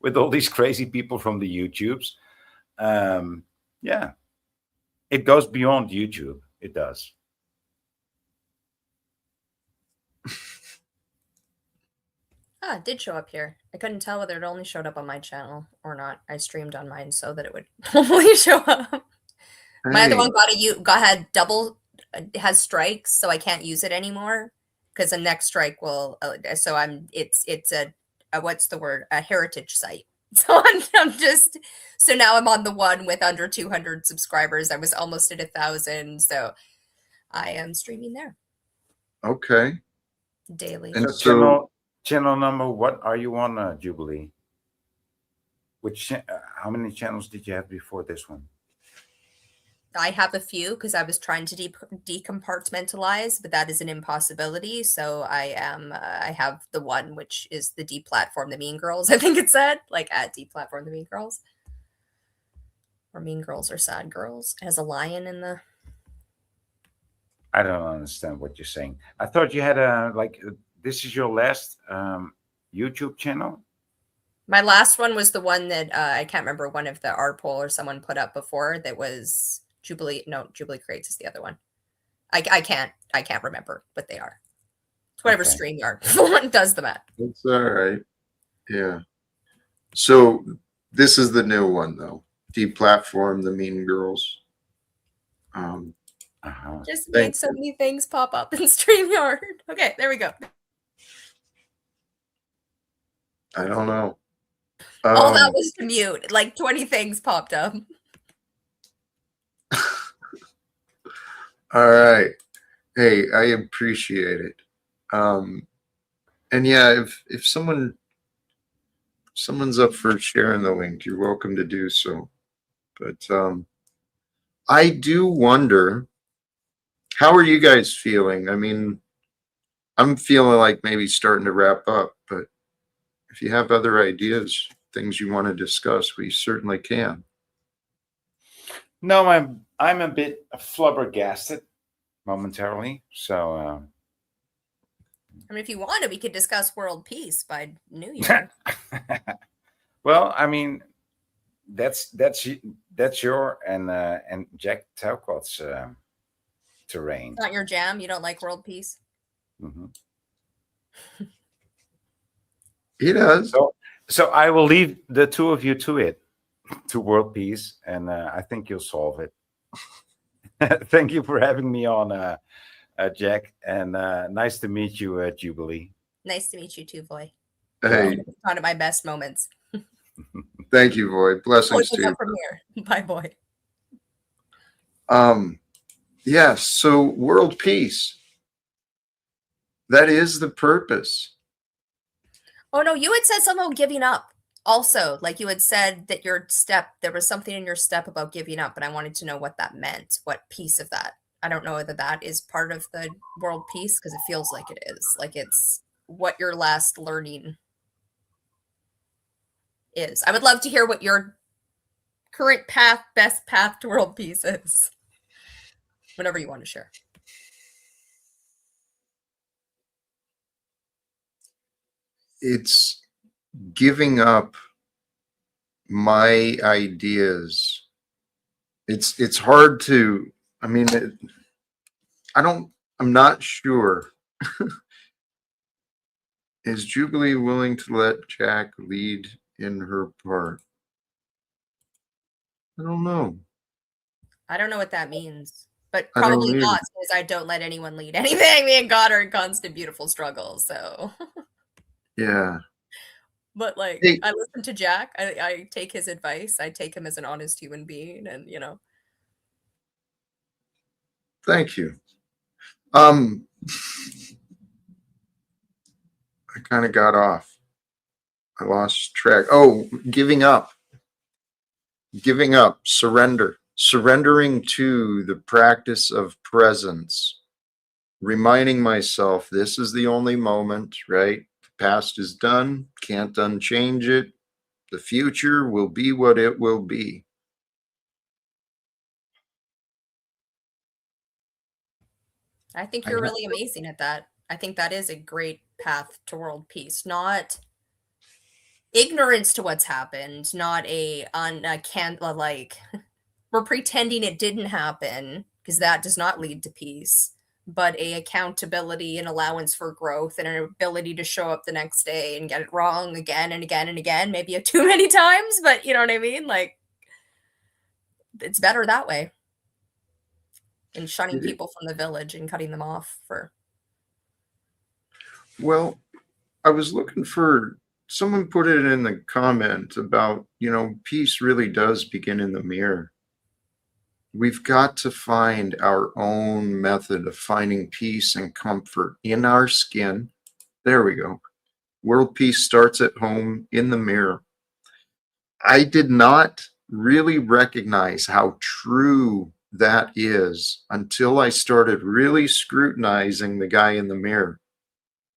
with all these crazy people from the YouTubes. Yeah, it goes beyond YouTube. It does. It did show up here. I couldn't tell whether it only showed up on my channel or not. I streamed on mine so that it would only show up. My other one had double, has strikes, so I can't use it anymore because the next strike will. So it's a what's the word? A heritage site. So so now I'm on the one with under 200 subscribers. I was almost at 1,000, so I am streaming there. Okay. Daily. And so channel number, what are you on, Jubilee? How many channels did you have before this one? I have a few because I was trying to decompartmentalize, but that is an impossibility. So I have the one which is the deplatform the Mean Girls. I think it said like at deplatform the Mean Girls, or Mean Girls or Sad Girls. It has a lion in the. I don't understand what you're saying. I thought you had this is your last YouTube channel. My last one was the one that I can't remember, one of the art poll or someone put up before, that was Jubilee. No, Jubilee Creates is the other one. I can't remember what they are. It's whatever Okay. StreamYard does the math. It's all right. Yeah. So this is the new one though. Deplatform the Mean Girls. Just made so many things pop up in StreamYard. Okay, there we go. I don't know. All that was to mute. Like 20 things popped up. All right. Hey, I appreciate it. And yeah, if someone's up for sharing the link, you're welcome to do so. But I do wonder, how are you guys feeling? I mean, I'm feeling like maybe starting to wrap up, but if you have other ideas, things you want to discuss, we certainly can. No, I'm a bit flabbergasted momentarily. So I mean, if you wanted, we could discuss world peace by New Year. well, I mean, that's your and Jack Talcott's terrain. It's not your jam. You don't like world peace. Mm-hmm. He does. So I will leave the two of you to it, to world peace, and I think you'll solve it. Thank you for having me on, Jack, and nice to meet you, Jubilee. Nice to meet you too, Voy. Hey, one of my best moments. Thank you, Voy. Blessings to you. From here. Bye, Voy. Yes. So world peace. That is the purpose. Oh no, you had said something about giving up. Also, like you had said that there was something in your step about giving up, and I wanted to know what that meant. What piece of that? I don't know whether that is part of the world peace, because it feels like it is. Like it's what your last learning is. I would love to hear what your current best path to world peace is. Whatever you want to share. It's giving up my ideas. It's hard to, I mean, I'm not sure. Is Jubilee willing to let Jack lead in her part? I don't know. I don't know what that means, but probably not, because I don't let anyone lead anything. Me and God are in constant beautiful struggle, so. Yeah. But like, hey. I listen to Jack. I take his advice. I take him as an honest human being, and Thank you. I kind of got off. I lost track. Oh, giving up. Giving up. Surrender. Surrendering to the practice of presence. Reminding myself this is the only moment, right? The past is done. Can't unchange it. The future will be what it will be. I think you're really amazing at that. I think that is a great path to world peace. Not ignorance to what's happened, not like we're pretending it didn't happen, because that does not lead to peace, but a accountability and allowance for growth and an ability to show up the next day and get it wrong again and again and again, maybe too many times, but you know what I mean? Like, it's better that way than shunning people from the village and cutting them off for. Well, I was looking for, someone put it in the comment about, peace really does begin in the mirror. We've got to find our own method of finding peace and comfort in our skin. There we go. World peace starts at home in the mirror. I did not really recognize how true that is until I started really scrutinizing the guy in the mirror.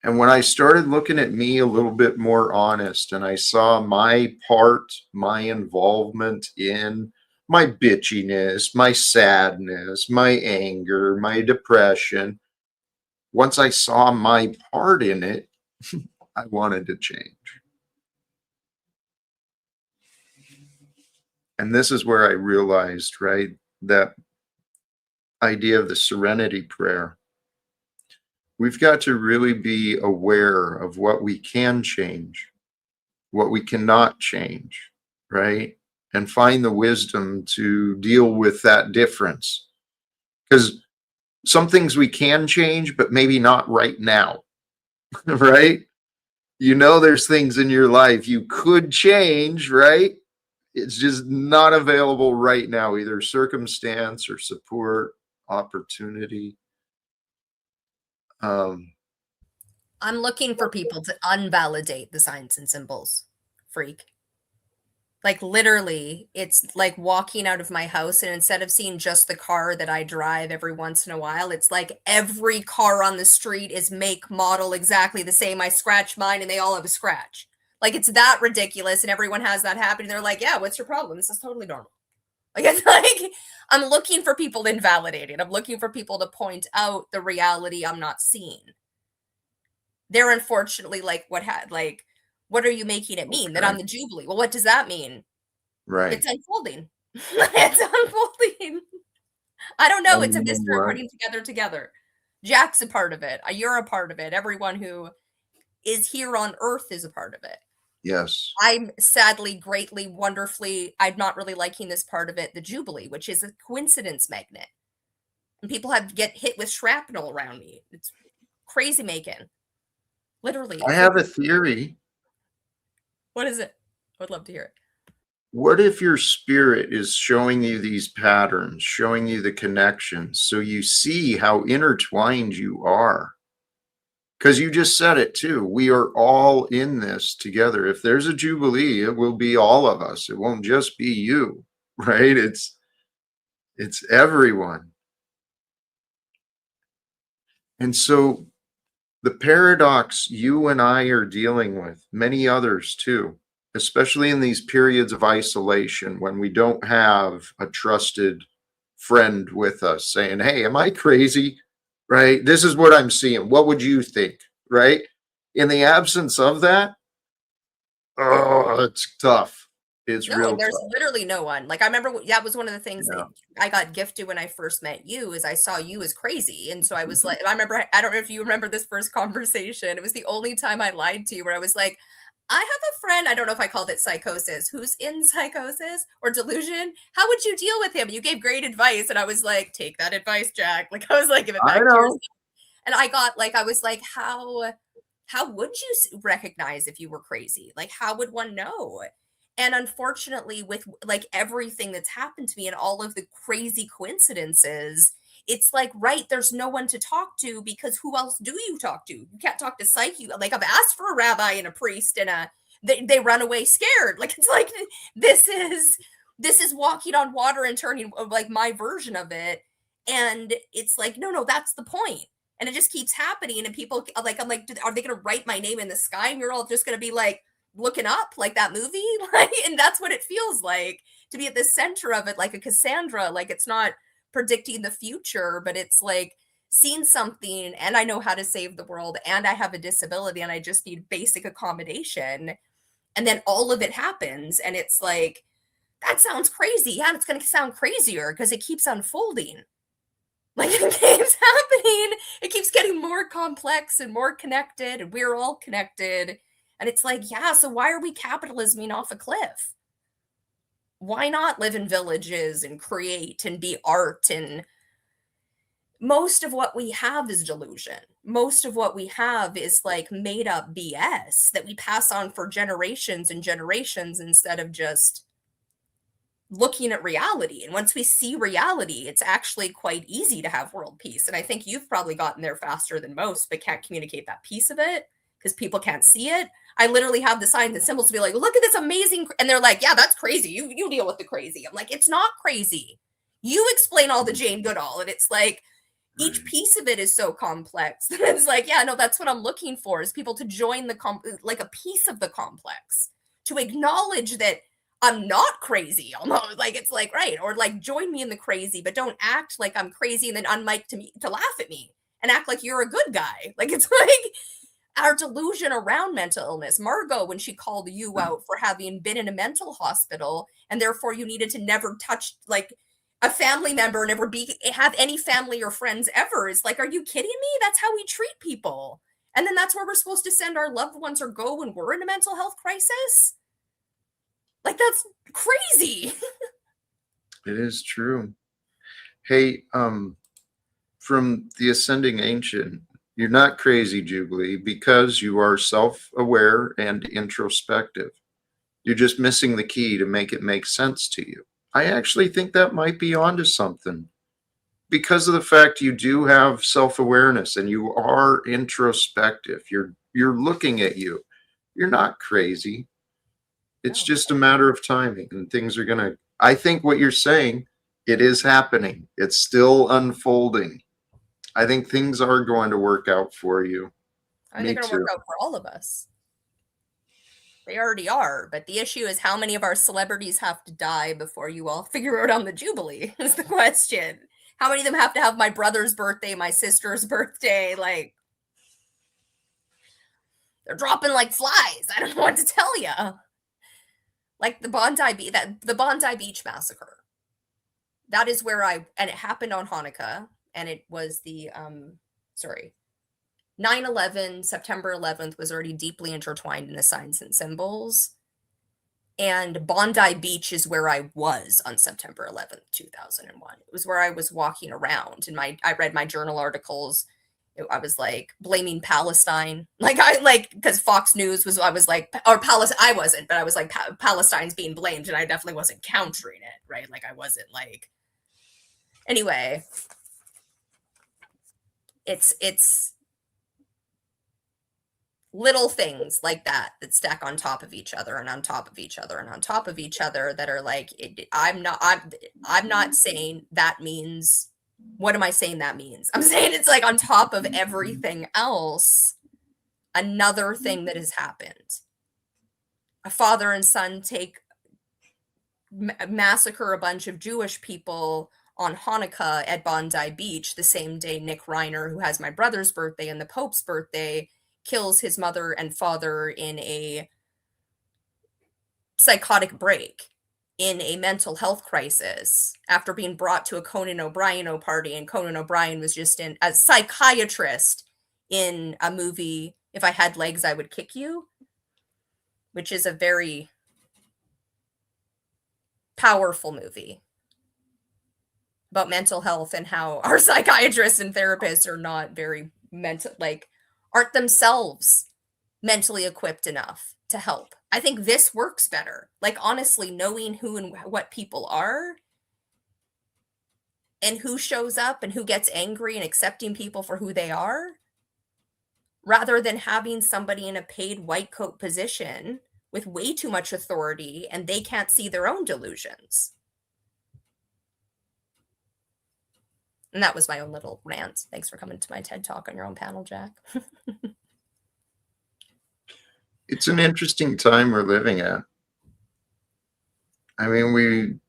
And when I started looking at me a little bit more honest and I saw my part, my involvement in my bitchiness, my sadness, my anger, my depression, once I saw my part in it, I wanted to change. And this is where I realized, right, that idea of the serenity prayer. We've got to really be aware of what we can change, what we cannot change, right? And find the wisdom to deal with that difference. Because some things we can change, but maybe not right now, right? You know, there's things in your life you could change, right? It's just not available right now, either circumstance or support, opportunity. I'm looking for people to unvalidate the signs and symbols, freak. Like literally, it's like walking out of my house, and instead of seeing just the car that I drive every once in a while, it's like every car on the street is make, model, exactly the same. I scratch mine and they all have a scratch. Like it's that ridiculous, and everyone has that happen. They're like, yeah, what's your problem? This is totally normal. Like it's like I'm looking for people to invalidate it. I'm looking for people to point out the reality I'm not seeing. They're unfortunately like, what are you making it mean? That I'm the Jubilee. Well, what does that mean? Right. It's unfolding. It's unfolding. I don't know. It's a mystery putting together. Jack's a part of it. You're a part of it. Everyone who is here on Earth is a part of it. Yes. I'm sadly, greatly, wonderfully, I'm not really liking this part of it, the Jubilee, which is a coincidence magnet. And people get hit with shrapnel around me. It's crazy making. Literally. I have a theory. What is it? I would love to hear it. What if your spirit is showing you these patterns, showing you the connections, so you see how intertwined you are? Because you just said it too. We are all in this together. If there's a Jubilee, it will be all of us. It won't just be you, right? It's everyone. And so the paradox you and I are dealing with, many others too, especially in these periods of isolation when we don't have a trusted friend with us saying, hey, am I crazy? Right? This is what I'm seeing. What would you think? Right? In the absence of that, oh, it's tough. It's real there's tough. literally no one. Like I remember that was one of the things that I got gifted when I first met you is I saw you as crazy. And so I was like, I don't know if you remember this first conversation. It was the only time I lied to you where I was like, I have a friend, I don't know if I called it psychosis, who's in psychosis or delusion. How would you deal with him? You gave great advice. And I was like, take that advice, Jack. Like I was like, give it back to yourself. And I got like, I was like, how would you recognize if you were crazy? Like, how would one know? And unfortunately, with like everything that's happened to me and all of the crazy coincidences, it's like, right, there's no one to talk to because who else do you talk to? You can't talk to psyche. Like I've asked for a rabbi and a priest and they run away scared. Like it's like this is walking on water and turning like my version of it. And it's like, no, that's the point. And it just keeps happening. And people like, I'm like, are they going to write my name in the sky? And you're all just going to be like, looking up like that movie. Like, and that's what it feels like to be at the center of it, like a Cassandra. Like it's not predicting the future, but it's like seeing something and I know how to save the world and I have a disability and I just need basic accommodation. And then all of it happens. And it's like, that sounds crazy. Yeah, it's going to sound crazier because it keeps unfolding. Like it keeps happening. It keeps getting more complex and more connected and we're all connected. And it's like, yeah, so why are we capitalisming off a cliff? Why not live in villages and create and be art? And most of what we have is delusion. Most of what we have is like made up BS that we pass on for generations and generations instead of just looking at reality. And once we see reality, it's actually quite easy to have world peace. And I think you've probably gotten there faster than most, but can't communicate that piece of it because people can't see it. I literally have the signs and symbols to be like, look at this amazing, and they're like, yeah, that's crazy. You deal with the crazy. I'm like, it's not crazy. You explain all the Jane Goodall, and it's like each piece of it is so complex. It's like, yeah, no, that's what I'm looking for, is people to join the like a piece of the complex, to acknowledge that I'm not crazy, almost. Like, it's like, right, or like join me in the crazy, but don't act like I'm crazy and then unmic to laugh at me and act like you're a good guy. Like, it's like our delusion around mental illness. Margot, when she called you out for having been in a mental hospital and therefore you needed to never touch like a family member, never have any family or friends ever, is like, are you kidding me? That's how we treat people. And then that's where we're supposed to send our loved ones or go when we're in a mental health crisis. Like, that's crazy. It is true. Hey, from the Ascending Ancient, you're not crazy, Jubilee, because you are self-aware and introspective. You're just missing the key to make it make sense to you. I actually think that might be onto something, because of the fact you do have self-awareness and you are introspective. You're looking at you. You're not crazy. It's just a matter of timing, and things are gonna. I think what you're saying, it is happening. It's still unfolding. I think things are going to work out for you. I think they're going to work out for all of us. They already are, but the issue is how many of our celebrities have to die before you all figure out on the Jubilee is the question. How many of them have to have my brother's birthday, my sister's birthday? Like, they're dropping like flies. I don't know what to tell you. Like the Bondi Beach massacre. That is where and it happened on Hanukkah, and it was the 9/11, September 11th was already deeply intertwined in the signs and symbols. And Bondi Beach is where I was on September 11th, 2001. It was where I was walking around, and I read my journal articles. I was like blaming Palestine, because Fox News was, I was like, or Palestine, I wasn't, but I was like, Palestine's being blamed, and I definitely wasn't countering it, right? Like, I wasn't like, anyway, it's little things like that stack on top of each other and on top of each other and on top of each other that are like, I'm not saying that means, what am I saying that means? I'm saying it's like on top of everything else, another thing that has happened. A father and son massacre a bunch of Jewish people on Hanukkah at Bondi Beach, the same day Nick Reiner, who has my brother's birthday and the Pope's birthday, kills his mother and father in a psychotic break, in a mental health crisis, after being brought to a Conan O'Brien party, and Conan O'Brien was just a psychiatrist in a movie, If I Had Legs, I Would Kick You, which is a very powerful movie about mental health and how our psychiatrists and therapists are not very aren't themselves mentally equipped enough to help. I think this works better. Like, honestly, knowing who and what people are and who shows up and who gets angry, and accepting people for who they are, rather than having somebody in a paid white coat position with way too much authority and they can't see their own delusions. And that was my own little rant. Thanks for coming to my TED Talk on your own panel, Jack. It's an interesting time we're living at. I mean,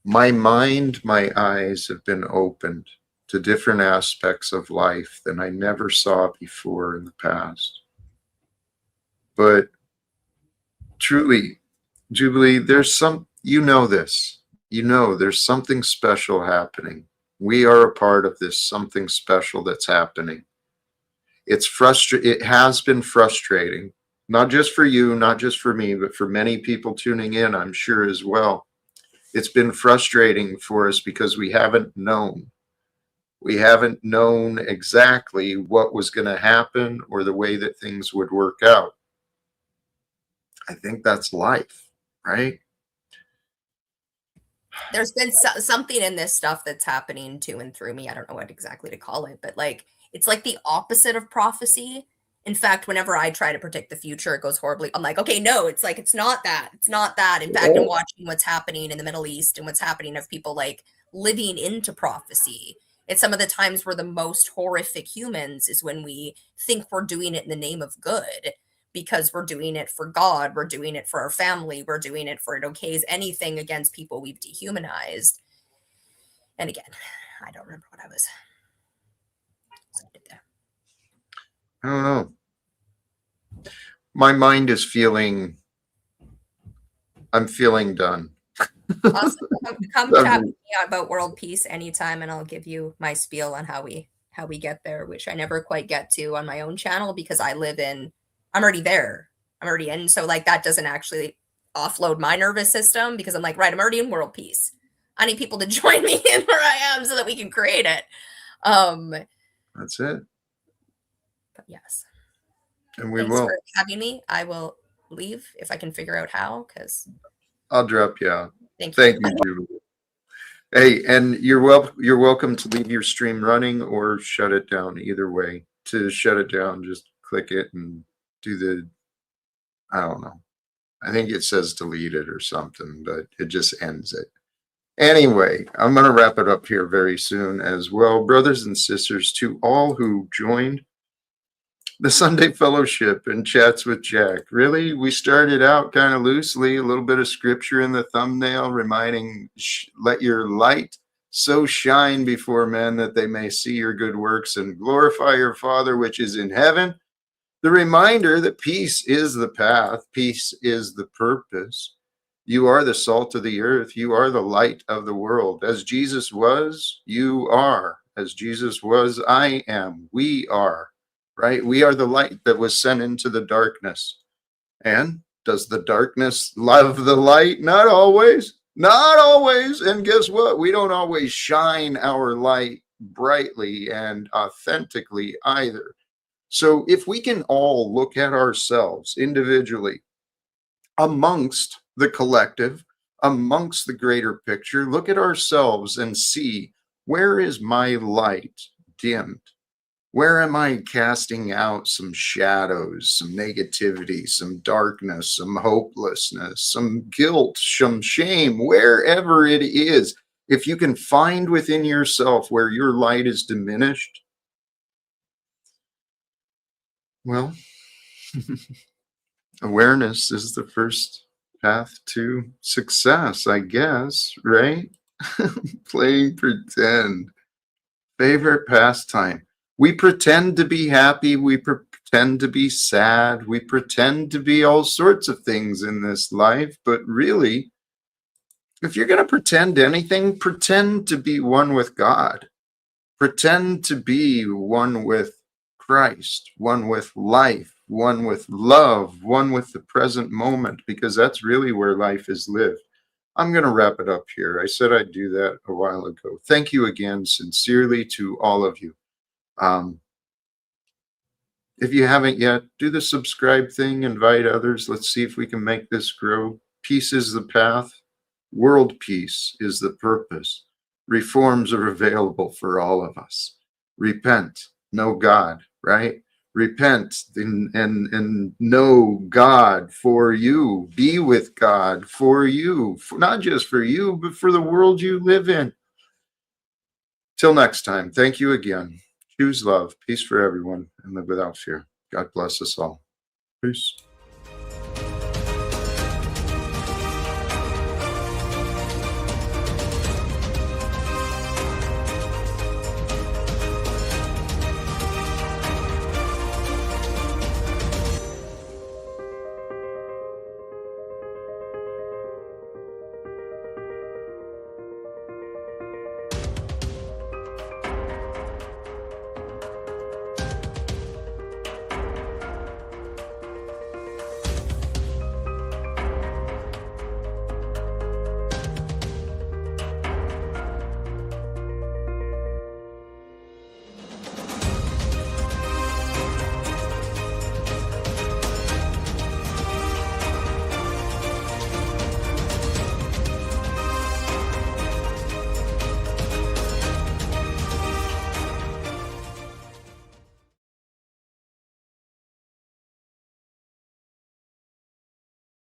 my mind, my eyes have been opened to different aspects of life than I never saw before in the past. But truly, Jubilee, there's there's something special happening. We are a part of this something special that's happening. It has been frustrating, not just for you, not just for me, but for many people tuning in, I'm sure as well. It's been frustrating for us because we haven't known. We haven't known exactly what was going to happen or the way that things would work out. I think that's life, right? there's been something in this stuff that's happening to and through me. I don't know what exactly to call it, but like it's like the opposite of prophecy. In fact, whenever I try to predict the future, it goes horribly. I'm like, okay, no, it's like it's not that. It's not that. In fact, I'm watching what's happening in the Middle East and what's happening of people like living into prophecy. It's some of the times where the most horrific humans is when we think we're doing it in the name of good because we're doing it for God, we're doing it for our family, we're doing it for it okays anything against people we've dehumanized. And again, I don't remember what I was there. I don't know. My mind is feeling, I'm feeling done. Awesome. Come chat with me about world peace anytime, and I'll give you my spiel on how we get there, which I never quite get to on my own channel because I'm already there. I'm already in. So like that doesn't actually offload my nervous system because I'm like, right, I'm already in world peace. I need people to join me in where I am so that we can create it. That's it. But yes. And we Thanks will. for having me. I will leave if I can figure out how, because I'll drop you out. Thank you, Julie. Hey, and you're welcome to leave your stream running or shut it down. Either way, to shut it down, just click it and do the, I don't know. I think it says delete it or something, but it just ends it. Anyway, I'm going to wrap it up here very soon as well. Brothers and sisters, to all who joined the Sunday Fellowship and Chats with Jack. Really, we started out kind of loosely, a little bit of scripture in the thumbnail, reminding, let your light so shine before men that they may see your good works and glorify your Father which is in heaven. The reminder that peace is the path, peace is the purpose. You are the salt of the earth. You are the light of the world. As Jesus was, you are. As Jesus was, I am. We are. Right? We are the light that was sent into the darkness. And does the darkness love the light? Not always. Not always. And guess what? We don't always shine our light brightly and authentically either. So if we can all look at ourselves individually amongst the collective, amongst the greater picture, look at ourselves and see, where is my light dimmed? Where am I casting out some shadows, some negativity, some darkness, some hopelessness, some guilt, some shame, wherever it is? If you can find within yourself where your light is diminished, well, awareness is the first path to success, I guess, right? Playing pretend. Favorite pastime. We pretend to be happy. We pretend to be sad. We pretend to be all sorts of things in this life. But really, if you're going to pretend anything, pretend to be one with God. Pretend to be one with Christ, one with life, one with love, one with the present moment, because that's really where life is lived. I'm going to wrap it up here. I said I'd do that a while ago. Thank you again, sincerely, to all of you. If you haven't yet, do the subscribe thing, invite others. Let's see if we can make this grow. Peace is the path. World peace is the purpose. Reforms are available for all of us. Repent, know God, right? Repent and know God for you. Be with God for you, not just for you, but for the world you live in. Till next time, thank you again. Choose love, peace for everyone, and live without fear. God bless us all. Peace.